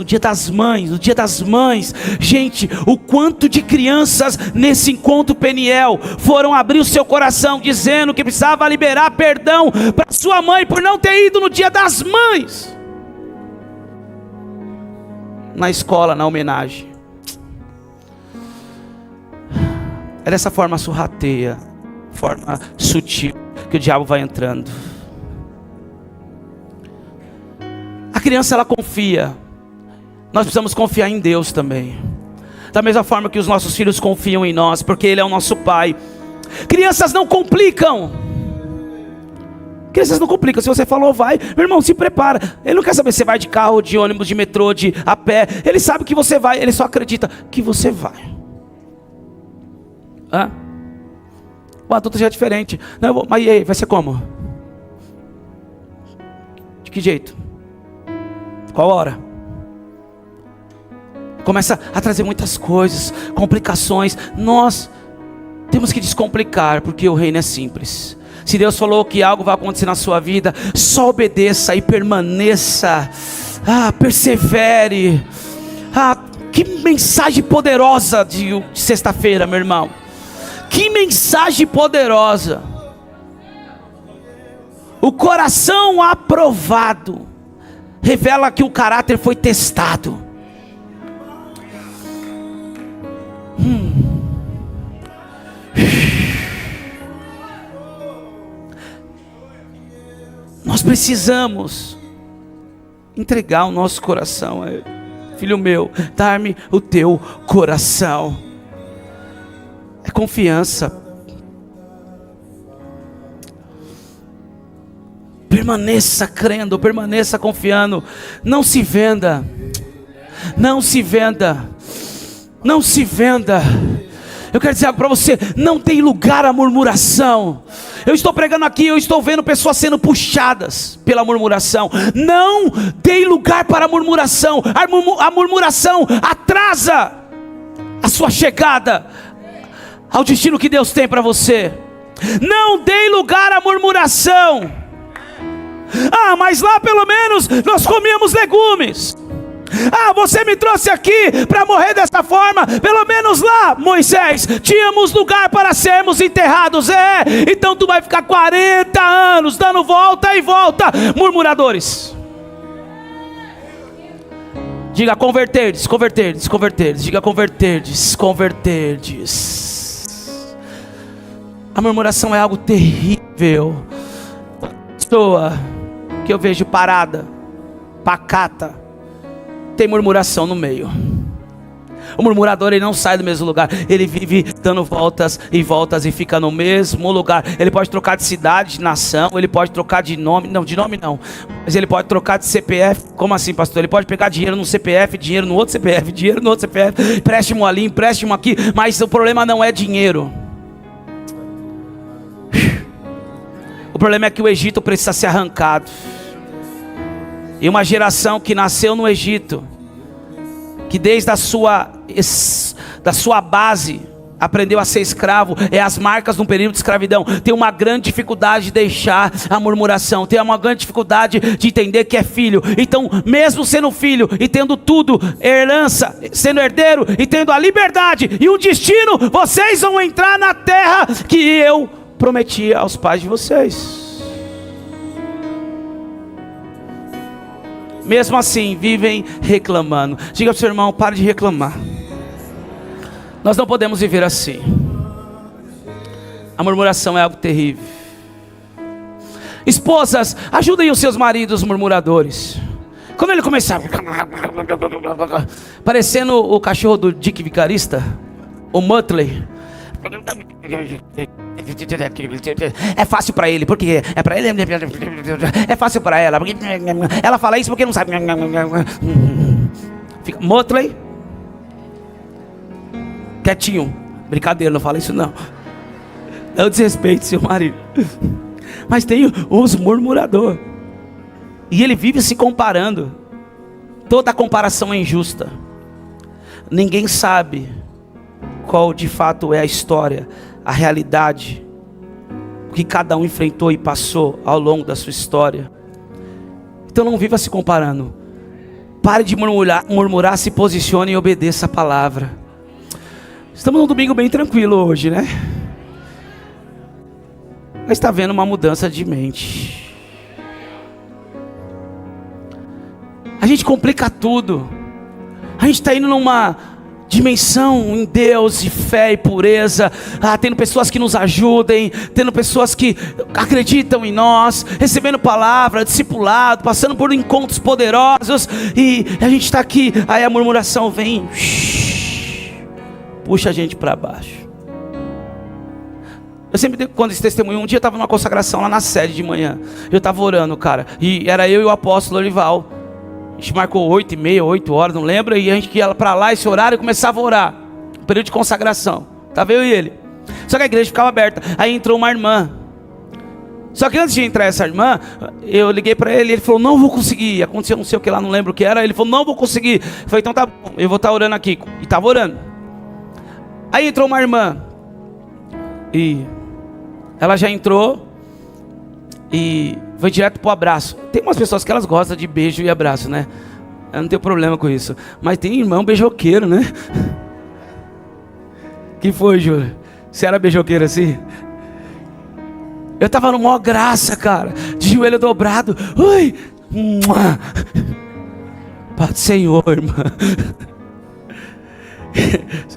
gente, o quanto de crianças nesse encontro Peniel foram abrir o seu coração, dizendo que precisava liberar perdão para sua mãe por não ter ido no dia das mães, na escola, na homenagem. É dessa forma sorrateia, forma sutil, que o diabo vai entrando. A criança, ela confia. Nós precisamos confiar em Deus também. Da mesma forma que os nossos filhos confiam em nós, porque Ele é o nosso Pai. Crianças não complicam. Crianças não complicam. Se você falou vai, meu irmão, se prepara. Ele não quer saber se você vai de carro, de ônibus, de metrô, a pé. Ele sabe que você vai, ele só acredita que você vai. O adulto já é diferente. Não, mas e aí, vai ser como? De que jeito? Qual hora? Começa a trazer muitas coisas, complicações. Nós temos que descomplicar, porque o reino é simples. Se Deus falou que algo vai acontecer na sua vida, só obedeça e permaneça. Persevere. Que mensagem poderosa de sexta-feira, meu irmão. Que mensagem poderosa. O coração aprovado revela que o caráter foi testado. Nós precisamos entregar o nosso coração a Ele. Filho meu, dá-me o teu coração. É confiança. Permaneça crendo, permaneça confiando. Não se venda. Não se venda. Não se venda. Eu quero dizer algo para você: não tem lugar à murmuração. Eu estou pregando aqui, eu estou vendo pessoas sendo puxadas pela murmuração. Não tem lugar para a murmuração. A murmuração atrasa a sua chegada ao destino que Deus tem para você. Não dê lugar à murmuração. Mas lá pelo menos nós comíamos legumes. Você me trouxe aqui para morrer dessa forma. Pelo menos lá, Moisés, tínhamos lugar para sermos enterrados. Então tu vai ficar 40 anos dando volta e volta. Murmuradores. Diga converterdes, converterdes, converterdes. Diga converterdes, converterdes. A murmuração é algo terrível. Pessoa que eu vejo parada, pacata, tem murmuração no meio. O murmurador, ele não sai do mesmo lugar. Ele vive dando voltas e voltas e fica no mesmo lugar. Ele pode trocar de cidade, de nação. Ele pode trocar de nome. Não, de nome não. Mas ele pode trocar de CPF. Como assim, pastor? Ele pode pegar dinheiro no CPF, dinheiro no outro CPF, dinheiro no outro CPF, empréstimo ali, empréstimo aqui. Mas o problema não é dinheiro. O problema é que o Egito precisa ser arrancado. E uma geração que nasceu no Egito, que desde a sua base aprendeu a ser escravo, é as marcas de um período de escravidão, tem uma grande dificuldade de deixar a murmuração, tem uma grande dificuldade de entender que é filho. Então, mesmo sendo filho e tendo tudo, herança, sendo herdeiro e tendo a liberdade e um destino, vocês vão entrar na terra que eu prometi aos pais de vocês. Mesmo assim, vivem reclamando. Diga para o seu irmão, pare de reclamar. Nós não podemos viver assim. A murmuração é algo terrível. Esposas, ajudem os seus maridos murmuradores. Quando ele começar parecendo o cachorro do Dick Vicarista, o Muttley. É fácil para ele, porque é para ele, é fácil para ela, porque ela fala isso porque não sabe. Fica Muttley, quietinho, brincadeira, não fala isso não. Não desrespeite seu marido. Mas tem os murmuradores, e ele vive se comparando. Toda comparação é injusta. Ninguém sabe qual de fato é a história, a realidade que cada um enfrentou e passou ao longo da sua história. Então não viva se comparando. Pare de murmurar, se posicione e obedeça a palavra. Estamos num domingo bem tranquilo hoje, né? Mas está vendo uma mudança de mente. A gente complica tudo. A gente está indo numa dimensão em Deus de fé e pureza, tendo pessoas que nos ajudem, tendo pessoas que acreditam em nós, recebendo palavra, discipulado, passando por encontros poderosos, e a gente está aqui, aí a murmuração vem, puxa a gente para baixo. Eu sempre conto esse testemunho. Um dia eu estava numa consagração lá na sede de manhã, eu estava orando, cara, e era eu e o apóstolo Orival. A gente marcou 8h30, 8 horas, não lembro. E a gente ia para lá, esse horário, e começava a orar. Um período de consagração. Estava eu e ele. Só que a igreja ficava aberta. Aí entrou uma irmã. Só que antes de entrar essa irmã, eu liguei para ele. Ele falou, não vou conseguir. Aconteceu não sei o que lá, não lembro o que era. Ele falou, não vou conseguir. Eu falei, então tá bom, eu vou estar orando aqui. E estava orando. Aí entrou uma irmã. E ela já entrou e foi direto pro abraço. Tem umas pessoas que elas gostam de beijo e abraço, né? Eu não tenho problema com isso. Mas tem irmão beijoqueiro, né? Que foi, Júlia? Você era beijoqueiro assim? Eu tava no maior graça, cara. De joelho dobrado. Ui! Pai do Senhor, irmã.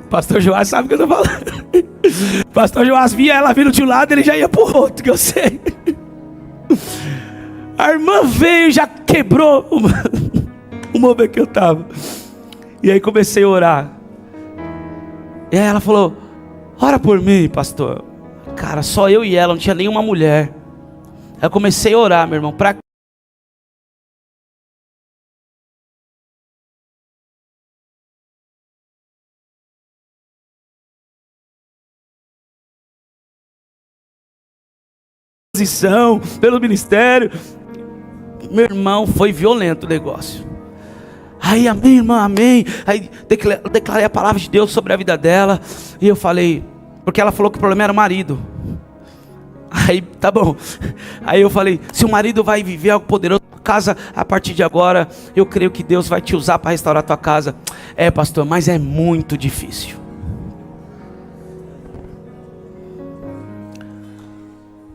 Pastor Joás sabe o que eu tô falando. Pastor Joás via ela vindo de um lado, ele já ia pro outro, que eu sei. A irmã veio e já quebrou o momento que eu estava. E aí comecei a orar. E aí ela falou, ora por mim, pastor. Cara, só eu e ela, não tinha nenhuma mulher. Aí eu comecei a orar, meu irmão, pra posição, pelo ministério. Meu irmão, foi violento o negócio. Aí, amém, irmã, amém. Aí declarei a palavra de Deus sobre a vida dela. E eu falei, porque ela falou que o problema era o marido. Aí, tá bom. Aí eu falei, se o marido vai viver algo poderoso na casa, a partir de agora, eu creio que Deus vai te usar para restaurar a tua casa. É, pastor, mas é muito difícil.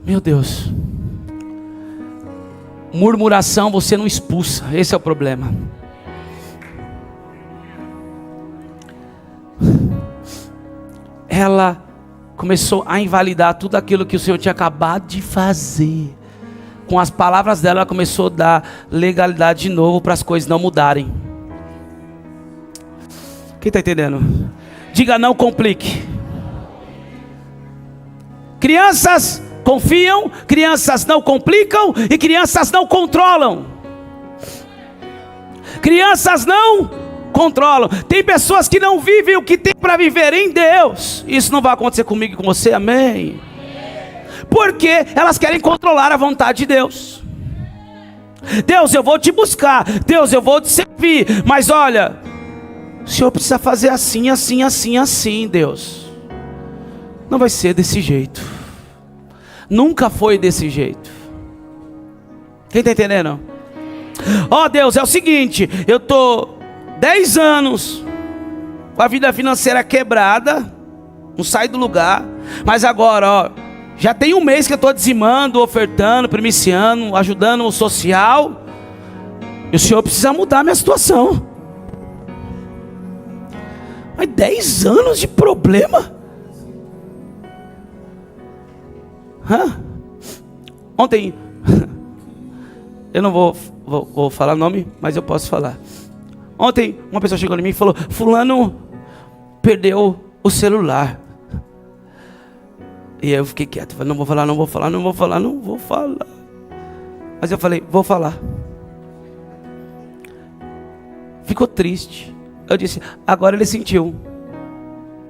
Meu Deus. Murmuração você não expulsa, esse é o problema. Ela começou a invalidar tudo aquilo que o Senhor tinha acabado de fazer. Com as palavras dela, ela começou a dar legalidade de novo para as coisas não mudarem. Quem está entendendo? Diga: não complique. Crianças confiam, crianças não complicam e crianças não controlam. Crianças não controlam. Tem pessoas que não vivem o que tem para viver em Deus. Isso não vai acontecer comigo e com você, amém? Porque elas querem controlar a vontade de Deus. Deus, eu vou te buscar. Deus, eu vou te servir. Mas olha, o Senhor precisa fazer assim, assim, assim, assim, Deus. Não vai ser desse jeito. Nunca foi desse jeito. Quem está entendendo? Ó Deus, é o seguinte, eu estou 10 anos com a vida financeira quebrada, não sai do lugar, mas agora, ó, já tem um mês que eu estou dizimando, ofertando, primiciando, ajudando o social, e o Senhor precisa mudar a minha situação. Mas 10 anos de problema? Ontem, eu não vou falar nome, mas eu posso falar. Ontem uma pessoa chegou em mim e falou: fulano perdeu o celular. E aí eu fiquei quieto, falei: não vou falar. Mas eu falei: vou falar. Ficou triste. Eu disse: agora ele sentiu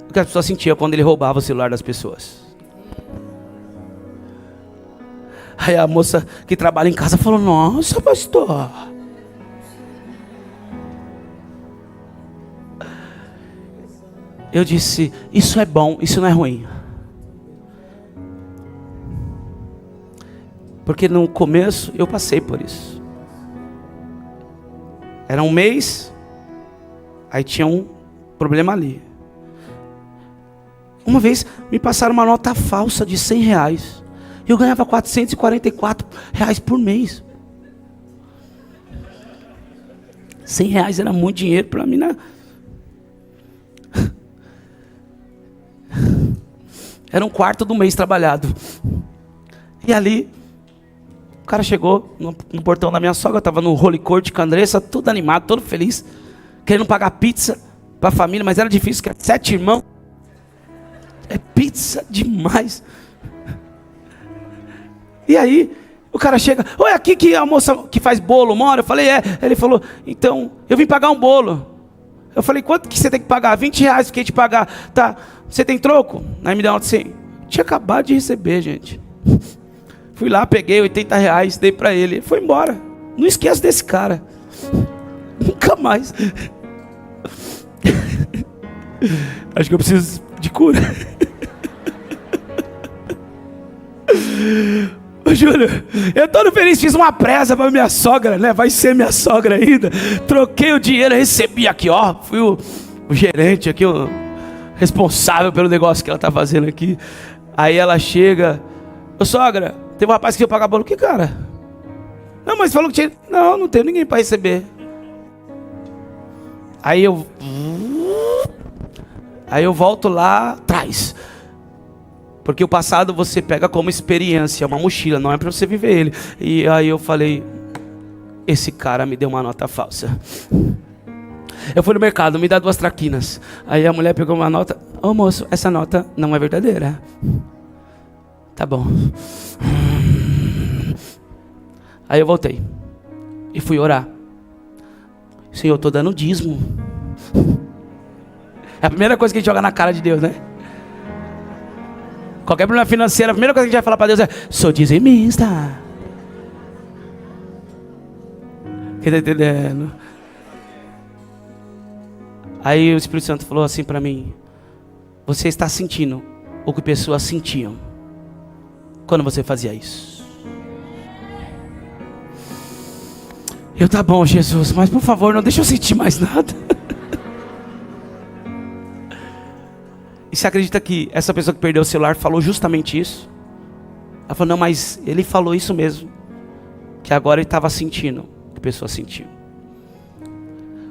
o que as pessoas sentiam quando ele roubava o celular das pessoas. Aí a moça que trabalha em casa falou: nossa, pastor, eu disse: isso é bom, isso não é ruim. Porque no começo eu passei por isso. Era um mês, aí tinha um problema ali. Uma vez me passaram uma nota falsa de R$100. Eu ganhava R$444 por mês. R$100 era muito dinheiro para mim, né? Era um quarto do mês trabalhado. E ali, o cara chegou no portão da minha sogra, eu estava no Holy Court de Candressa, todo animado, todo feliz, querendo pagar pizza para a família, mas era difícil, porque 7 irmãos. É pizza demais. E aí, o cara chega: oi, aqui que a moça que faz bolo mora? Eu falei: é. Ele falou: então, eu vim pagar um bolo. Eu falei: quanto que você tem que pagar? R$20, fiquei te pagar. Tá, você tem troco? Aí me deu uma assim. Tinha acabado de receber, gente. Fui lá, peguei R$80, dei pra ele. Ele foi embora. Não esqueço desse cara. Nunca mais. Acho que eu preciso de cura. Ô Júlio, eu todo feliz, fiz uma presa para minha sogra, né? Vai ser minha sogra ainda. Troquei o dinheiro, recebi aqui, ó. Fui o gerente aqui, o responsável pelo negócio que ela tá fazendo aqui. Aí ela chega: ô sogra, tem um rapaz que ia pagar bolo. Que cara? Não, mas falou que tinha. Não, não tem ninguém para receber. Aí eu volto lá atrás. Porque o passado você pega como experiência, uma mochila, não é para você viver ele. E aí eu falei: esse cara me deu uma nota falsa. Eu fui no mercado: me dá 2 traquinas. Aí a mulher pegou uma nota: ô moço, essa nota não é verdadeira. Tá bom. Aí eu voltei e fui orar: Senhor, eu estou dando dízimo. É a primeira coisa que a gente joga na cara de Deus, né? Qualquer problema financeiro, a primeira coisa que a gente vai falar para Deus é: sou dizimista. Quem está entendendo? Aí o Espírito Santo falou assim para mim: você está sentindo o que pessoas sentiam quando você fazia isso. Eu: tá bom, Jesus, mas por favor, não deixa eu sentir mais nada. E você acredita que essa pessoa que perdeu o celular falou justamente isso? Ela falou: não, mas ele falou isso mesmo, que agora ele estava sentindo o que a pessoa sentiu.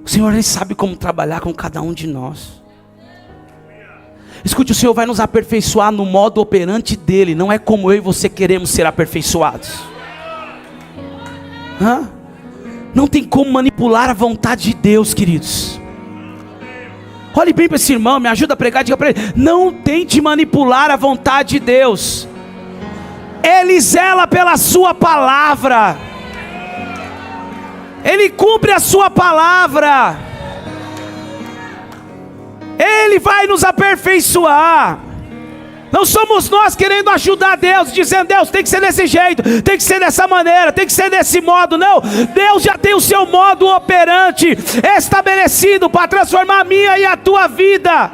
O Senhor, Ele sabe como trabalhar com cada um de nós. Escute, o Senhor vai nos aperfeiçoar no modo operante dele. Não é como eu e você queremos ser aperfeiçoados. Não tem como manipular a vontade de Deus, queridos. Olhe bem para esse irmão, me ajuda a pregar, diga para ele: não tente manipular a vontade de Deus. Ele zela pela sua palavra. Ele cumpre a sua palavra. Ele vai nos aperfeiçoar. Não somos nós querendo ajudar Deus, dizendo: Deus, tem que ser desse jeito, tem que ser dessa maneira, tem que ser desse modo. Não, Deus já tem o seu modo operante estabelecido para transformar a minha e a tua vida.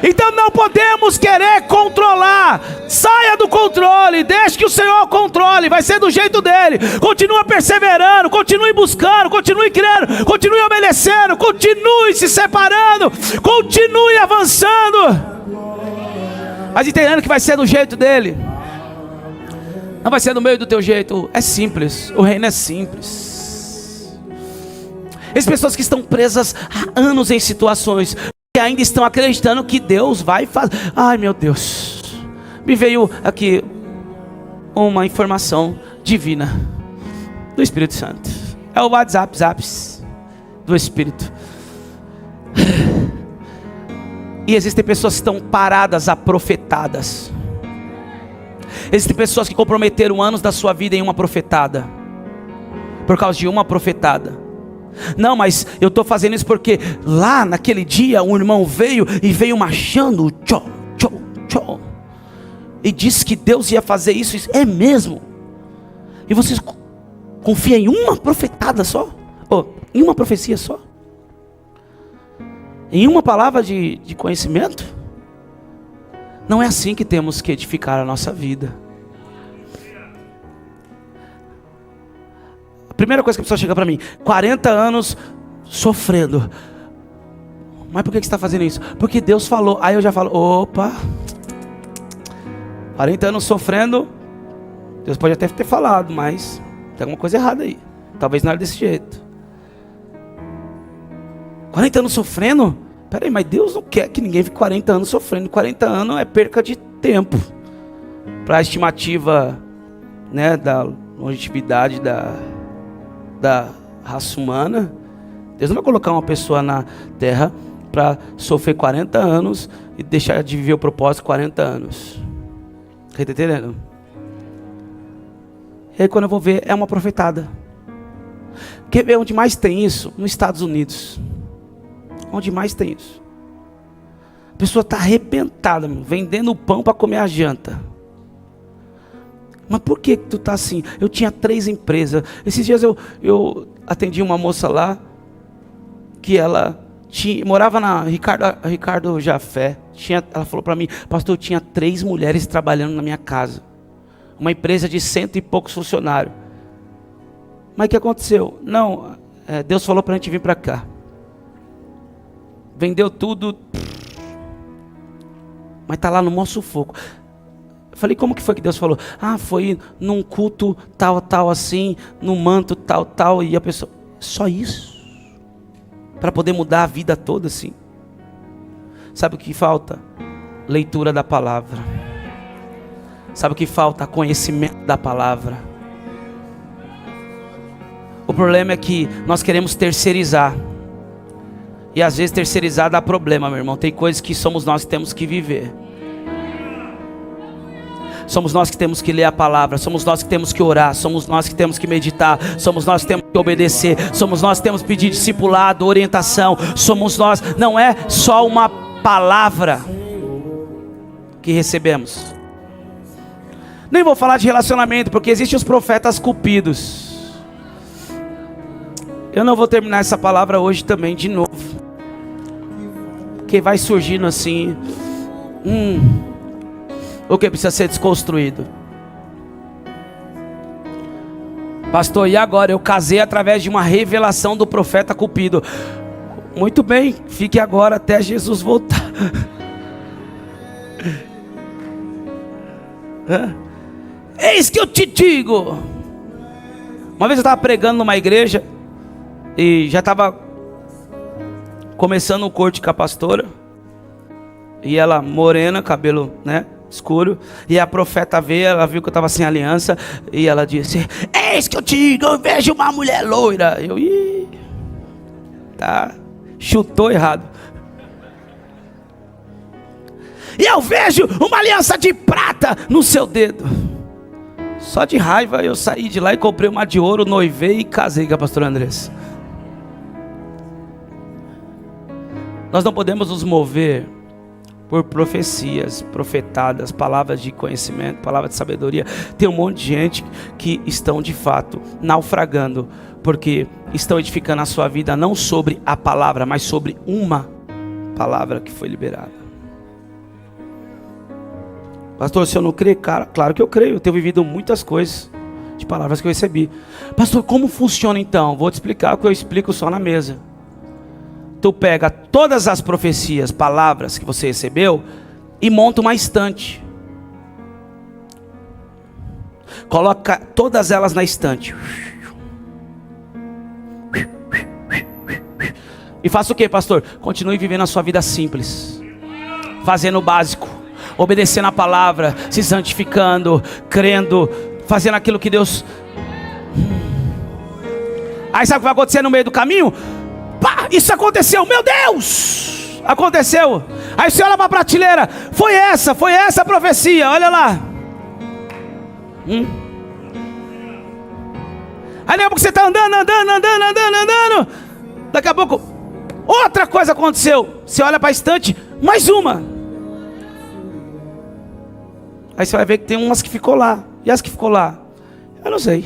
Então não podemos querer controlar. Saia do controle, deixe que o Senhor controle. Vai ser do jeito dele. Continua perseverando, continue buscando, continue crendo, continue obedecendo, continue se separando, continue avançando. Mas entendendo que vai ser do jeito dele. Não vai ser no meio do teu jeito. É simples, o reino é simples. Essas pessoas que estão presas há anos em situações, que ainda estão acreditando que Deus vai fazer. Ai, meu Deus, me veio aqui uma informação divina do Espírito Santo. É o WhatsApp do Espírito. E existem pessoas que estão paradas, aprofetadas. Existem pessoas que comprometeram anos da sua vida em uma profetada, por causa de uma profetada. Não, mas eu estou fazendo isso porque lá naquele dia um irmão veio e veio marchando, e disse que Deus ia fazer isso. É mesmo? E vocês confiam em uma profetada só? Em uma profecia só? Em uma palavra de conhecimento? Não é assim que temos que edificar a nossa vida. A primeira coisa que a pessoa chega para mim: 40 anos sofrendo. Mas por que você está fazendo isso? Porque Deus falou. Aí eu já falo: opa, 40 anos sofrendo, Deus pode até ter falado, mas tem alguma coisa errada aí. Talvez não era desse jeito. 40 anos sofrendo? Peraí, mas Deus não quer que ninguém fique 40 anos sofrendo. 40 anos é perca de tempo para a estimativa, né, da longevidade da raça humana. Deus não vai colocar uma pessoa na terra para sofrer 40 anos e deixar de viver o propósito 40 anos. Está entendendo? E aí quando eu vou ver, é uma profetada. Quer ver onde mais tem isso? Nos Estados Unidos. Onde mais tem isso? A pessoa está arrebentada, vendendo pão para comer a janta. Mas por que tu tá assim? Eu tinha 3 empresas. Esses dias eu atendi uma moça lá, que ela morava na Ricardo Jafé. Ela falou para mim: pastor, eu tinha 3 mulheres trabalhando na minha casa. Uma empresa de 100 e poucos funcionários. Mas o que aconteceu? Não, Deus falou para a gente vir para cá. Vendeu tudo, mas está lá no maior sufoco. Eu falei: como que foi que Deus falou? Foi num culto tal assim, num manto tal, e a pessoa, só isso? Para poder mudar a vida toda assim? Sabe o que falta? Leitura da palavra. Sabe o que falta? Conhecimento da palavra. O problema é que nós queremos terceirizar. E às vezes terceirizar dá problema, meu irmão. Tem coisas que somos nós que temos que viver. Somos nós que temos que ler a palavra. Somos nós que temos que orar. Somos nós que temos que meditar. Somos nós que temos que obedecer. Somos nós que temos que pedir discipulado, orientação. Somos nós. Não é só uma palavra que recebemos. Nem vou falar de relacionamento, porque existem os profetas cupidos. Eu não vou terminar essa palavra hoje também de novo. Que vai surgindo assim, o que precisa ser desconstruído. Pastor, e agora? Eu casei através de uma revelação do profeta cupido. Muito bem, fique agora até Jesus voltar. Eis que eu te digo. Uma vez eu estava pregando numa igreja e já estava começando o corte com a pastora. E ela morena, cabelo, né, escuro. E a profeta veio, ela viu que eu estava sem aliança. E ela disse: eis que eu digo, eu vejo uma mulher loira. Eu, tá, chutou errado. E eu vejo uma aliança de prata no seu dedo. Só de raiva eu saí de lá e comprei uma de ouro, noivei e casei com a pastora Andressa. Nós não podemos nos mover por profecias, profetadas, palavras de conhecimento, palavras de sabedoria. Tem um monte de gente que estão de fato naufragando, porque estão edificando a sua vida não sobre a palavra, mas sobre uma palavra que foi liberada. Pastor, se eu não creio, cara, claro que eu creio. Eu tenho vivido muitas coisas de palavras que eu recebi. Pastor, como funciona então? Vou te explicar o que eu explico só na mesa. Tu pega todas as profecias, palavras que você recebeu e monta uma estante. Coloca todas elas na estante. E faça o que, pastor? Continue vivendo a sua vida simples, fazendo o básico, obedecendo a palavra, se santificando, crendo, fazendo aquilo que Deus... Aí sabe o que vai acontecer no meio do caminho? Pá, isso aconteceu, meu Deus! Aconteceu. Aí você olha para a prateleira, foi essa a profecia, olha lá. Aí lembra que você está andando. Daqui a pouco, outra coisa aconteceu. Você olha para a estante, mais uma. Aí você vai ver que tem umas que ficou lá. E as que ficou lá? Eu não sei.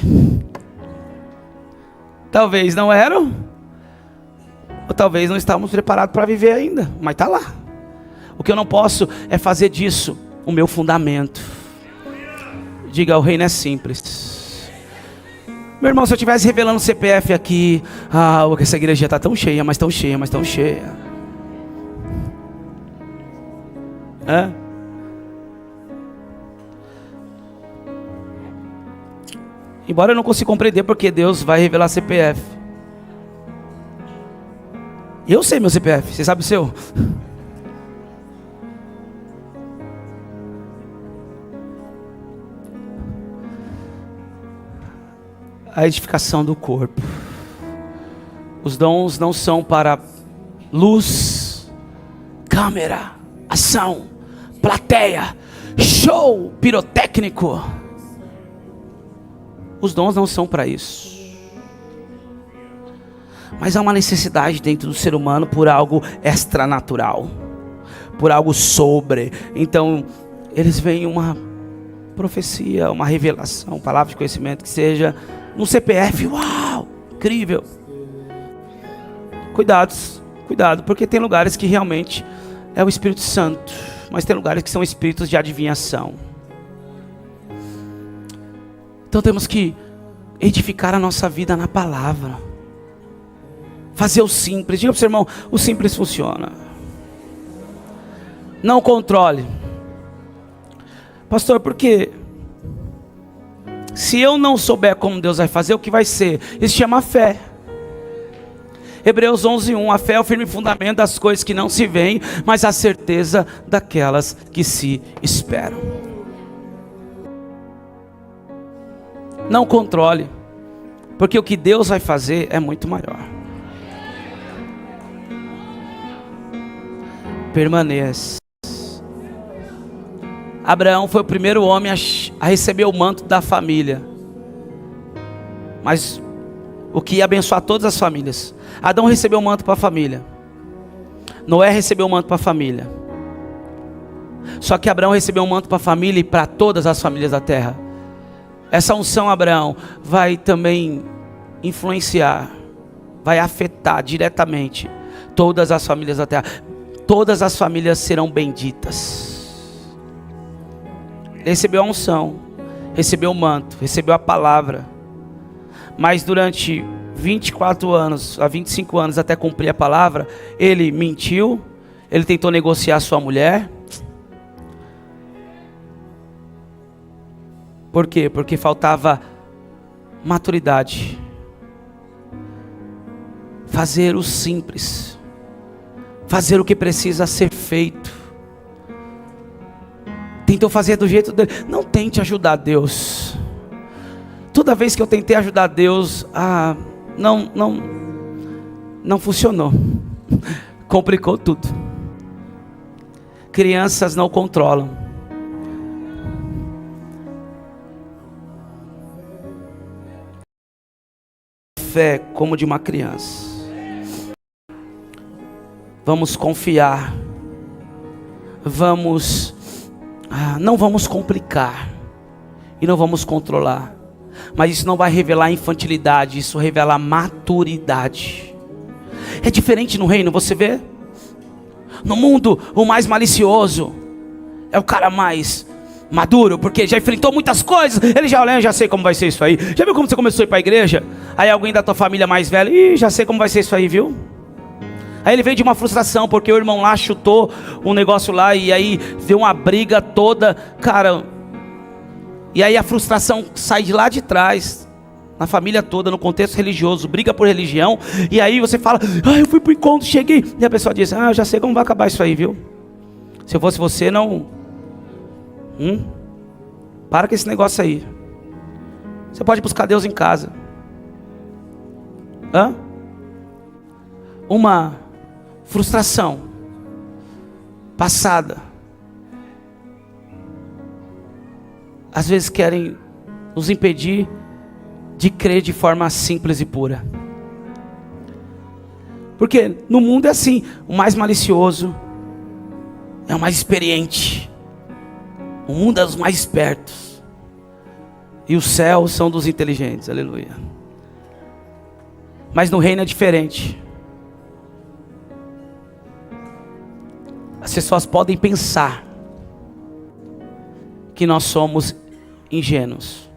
Talvez não eram. Ou talvez não estávamos preparados para viver ainda. Mas está lá. O que eu não posso é fazer disso o meu fundamento. Diga, o reino é simples. Meu irmão, se eu estivesse revelando o CPF aqui. Essa igreja está tão cheia, mas tão cheia. Embora eu não consiga compreender porque Deus vai revelar CPF. Eu sei meu CPF, você sabe o seu? A edificação do corpo. Os dons não são para luz, câmera, ação, plateia, show pirotécnico. Os dons não são para isso. Mas há uma necessidade dentro do ser humano por algo extranatural, por algo sobre. Então, eles veem uma profecia, uma revelação, palavra de conhecimento que seja no CPF. Uau, incrível. Cuidado, porque tem lugares que realmente é o Espírito Santo, mas tem lugares que são espíritos de adivinhação. Então temos que edificar a nossa vida na palavra. Fazer o simples. Diga para o seu irmão, o simples funciona. Não controle. Pastor, por quê? Se eu não souber como Deus vai fazer, o que vai ser? Isso se chama fé. Hebreus 11:1. A fé é o firme fundamento das coisas que não se veem, mas a certeza daquelas que se esperam. Não controle, porque o que Deus vai fazer é muito maior. Permaneça. Abraão foi o primeiro homem a receber o manto da família, mas o que ia abençoar todas as famílias. Adão recebeu o manto para a família, Noé recebeu o manto para a família. Só que Abraão recebeu um manto para a família e para todas as famílias da terra. Essa unção, Abraão, vai também influenciar, vai afetar diretamente todas as famílias da terra. Todas as famílias serão benditas. Ele recebeu a unção, recebeu o manto, recebeu a palavra. Mas durante 24 anos, a 25 anos até cumprir a palavra, ele mentiu, ele tentou negociar sua mulher. Por quê? Porque faltava maturidade. Fazer o simples. Fazer o que precisa ser feito. tentou fazer do jeito dele. Não tente ajudar Deus. Toda vez que eu tentei ajudar Deus, não funcionou. Complicou tudo. Crianças não controlam. Fé como de uma criança. Vamos confiar. Não vamos complicar. E não vamos controlar. Mas isso não vai revelar infantilidade, isso revela maturidade. É diferente no reino, você vê? No mundo, o mais malicioso é o cara mais maduro, porque já enfrentou muitas coisas. Ele já olha, já sei como vai ser isso aí. Já viu como você começou a ir para a igreja? Aí alguém da tua família mais velha, já sei como vai ser isso aí, viu? Aí ele veio de uma frustração, porque o irmão lá chutou um negócio lá, e aí deu uma briga toda, cara. E aí a frustração sai de lá de trás, na família toda, no contexto religioso, briga por religião. E aí você fala, eu fui pro encontro, cheguei. E a pessoa diz, eu já sei como vai acabar isso aí, viu? Se eu fosse você, não... Para com esse negócio aí. Você pode buscar Deus em casa. Uma frustração passada, às vezes querem nos impedir de crer de forma simples e pura. Porque no mundo é assim, o mais malicioso é o mais experiente. O mundo é dos mais espertos. E os céus são dos inteligentes, aleluia. Mas no reino é diferente. As pessoas podem pensar que nós somos ingênuos,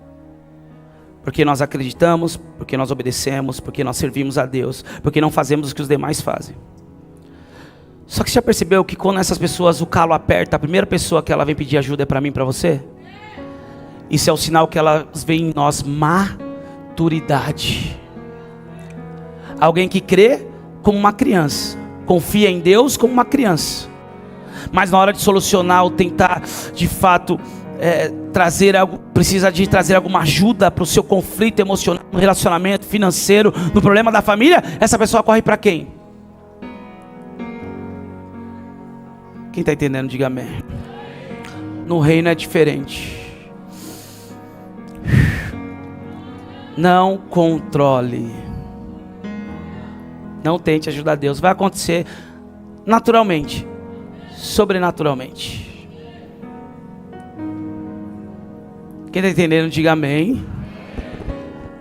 porque nós acreditamos, porque nós obedecemos, porque nós servimos a Deus, porque não fazemos o que os demais fazem. Só que você já percebeu que quando essas pessoas o calo aperta, a primeira pessoa que ela vem pedir ajuda é para mim e para você? Isso é o sinal que elas veem em nós maturidade. Alguém que crê como uma criança, confia em Deus como uma criança, mas na hora de solucionar ou tentar de fato trazer algo, precisa de trazer alguma ajuda para o seu conflito emocional, no relacionamento financeiro, no problema da família, essa pessoa corre para quem? Quem está entendendo, diga amém. No reino é diferente. Não controle. Não tente ajudar Deus. Vai acontecer naturalmente, sobrenaturalmente. Quem está entendendo, diga amém.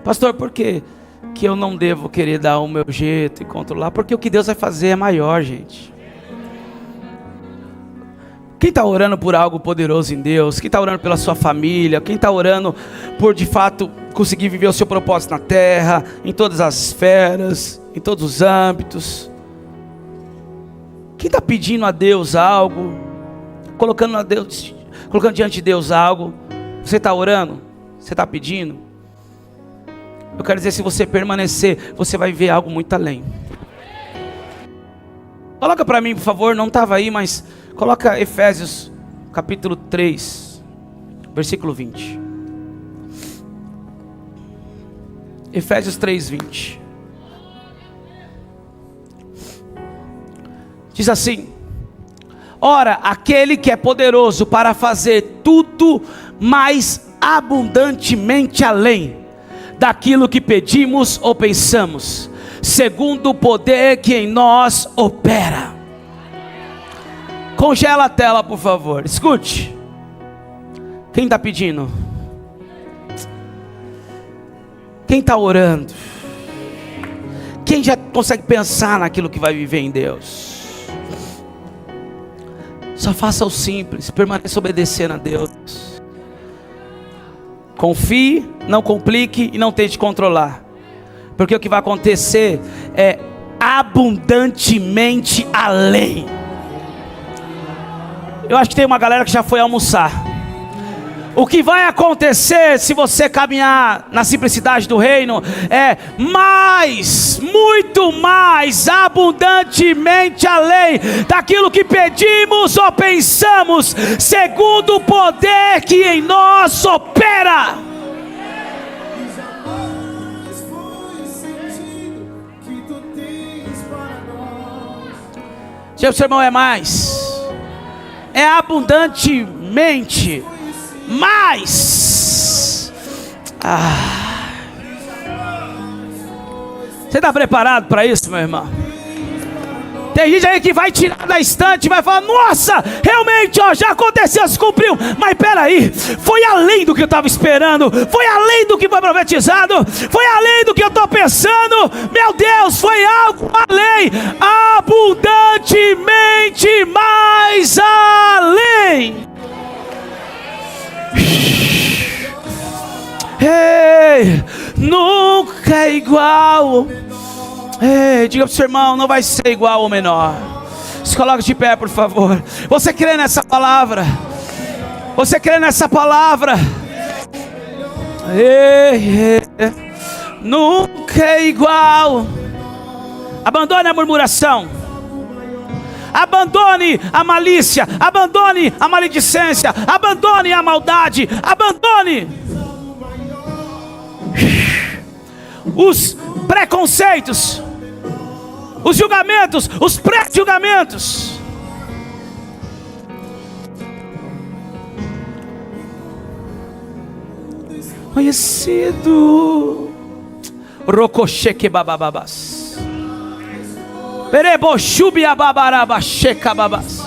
Pastor, por que eu não devo querer dar o meu jeito e controlar? Porque o que Deus vai fazer é maior, gente. Quem está orando por algo poderoso em Deus? Quem está orando pela sua família? Quem está orando por de fato conseguir viver o seu propósito na terra, em todas as esferas, em todos os âmbitos? Quem está pedindo a Deus algo, colocando diante de Deus algo? Você está orando? Você está pedindo? Eu quero dizer, se você permanecer, você vai ver algo muito além. Coloca para mim, por favor, não estava aí, mas coloca Efésios capítulo 3, versículo 20. Efésios 3, 20. Diz assim: ora, aquele que é poderoso para fazer tudo mais abundantemente além daquilo que pedimos ou pensamos, segundo o poder que em nós opera. Congela a tela, por favor. Escute. Quem está pedindo? Quem está orando? Quem já consegue pensar naquilo que vai viver em Deus? Só faça o simples, permaneça obedecendo a Deus. Confie, não complique e não tente controlar, porque o que vai acontecer é abundantemente além. Eu acho que tem uma galera que já foi almoçar. O que vai acontecer se você caminhar na simplicidade do reino é mais, muito mais, abundantemente além daquilo que pedimos ou pensamos, segundo o poder que em nós opera. Diga, seu irmão, é mais, é abundantemente mais. Você está preparado para isso, meu irmão? Tem gente aí que vai tirar da estante, vai falar: nossa, realmente, ó, já aconteceu, se cumpriu. Mas peraí, foi além do que eu estava esperando, foi além do que foi profetizado, foi além do que eu estou pensando. Meu Deus, foi algo além, abundantemente mais além. Ei, nunca é igual. Ei, diga para o seu irmão: não vai ser igual ou menor. Se coloque de pé, por favor. Você crê nessa palavra? Você crê nessa palavra? Ei, nunca é igual. Abandone a murmuração, abandone a malícia, abandone a maledicência, abandone a maldade, abandone os preconceitos, os julgamentos, os pré-julgamentos. Conhecido Rococheque babababas Perebochubi ababarabacheca babas.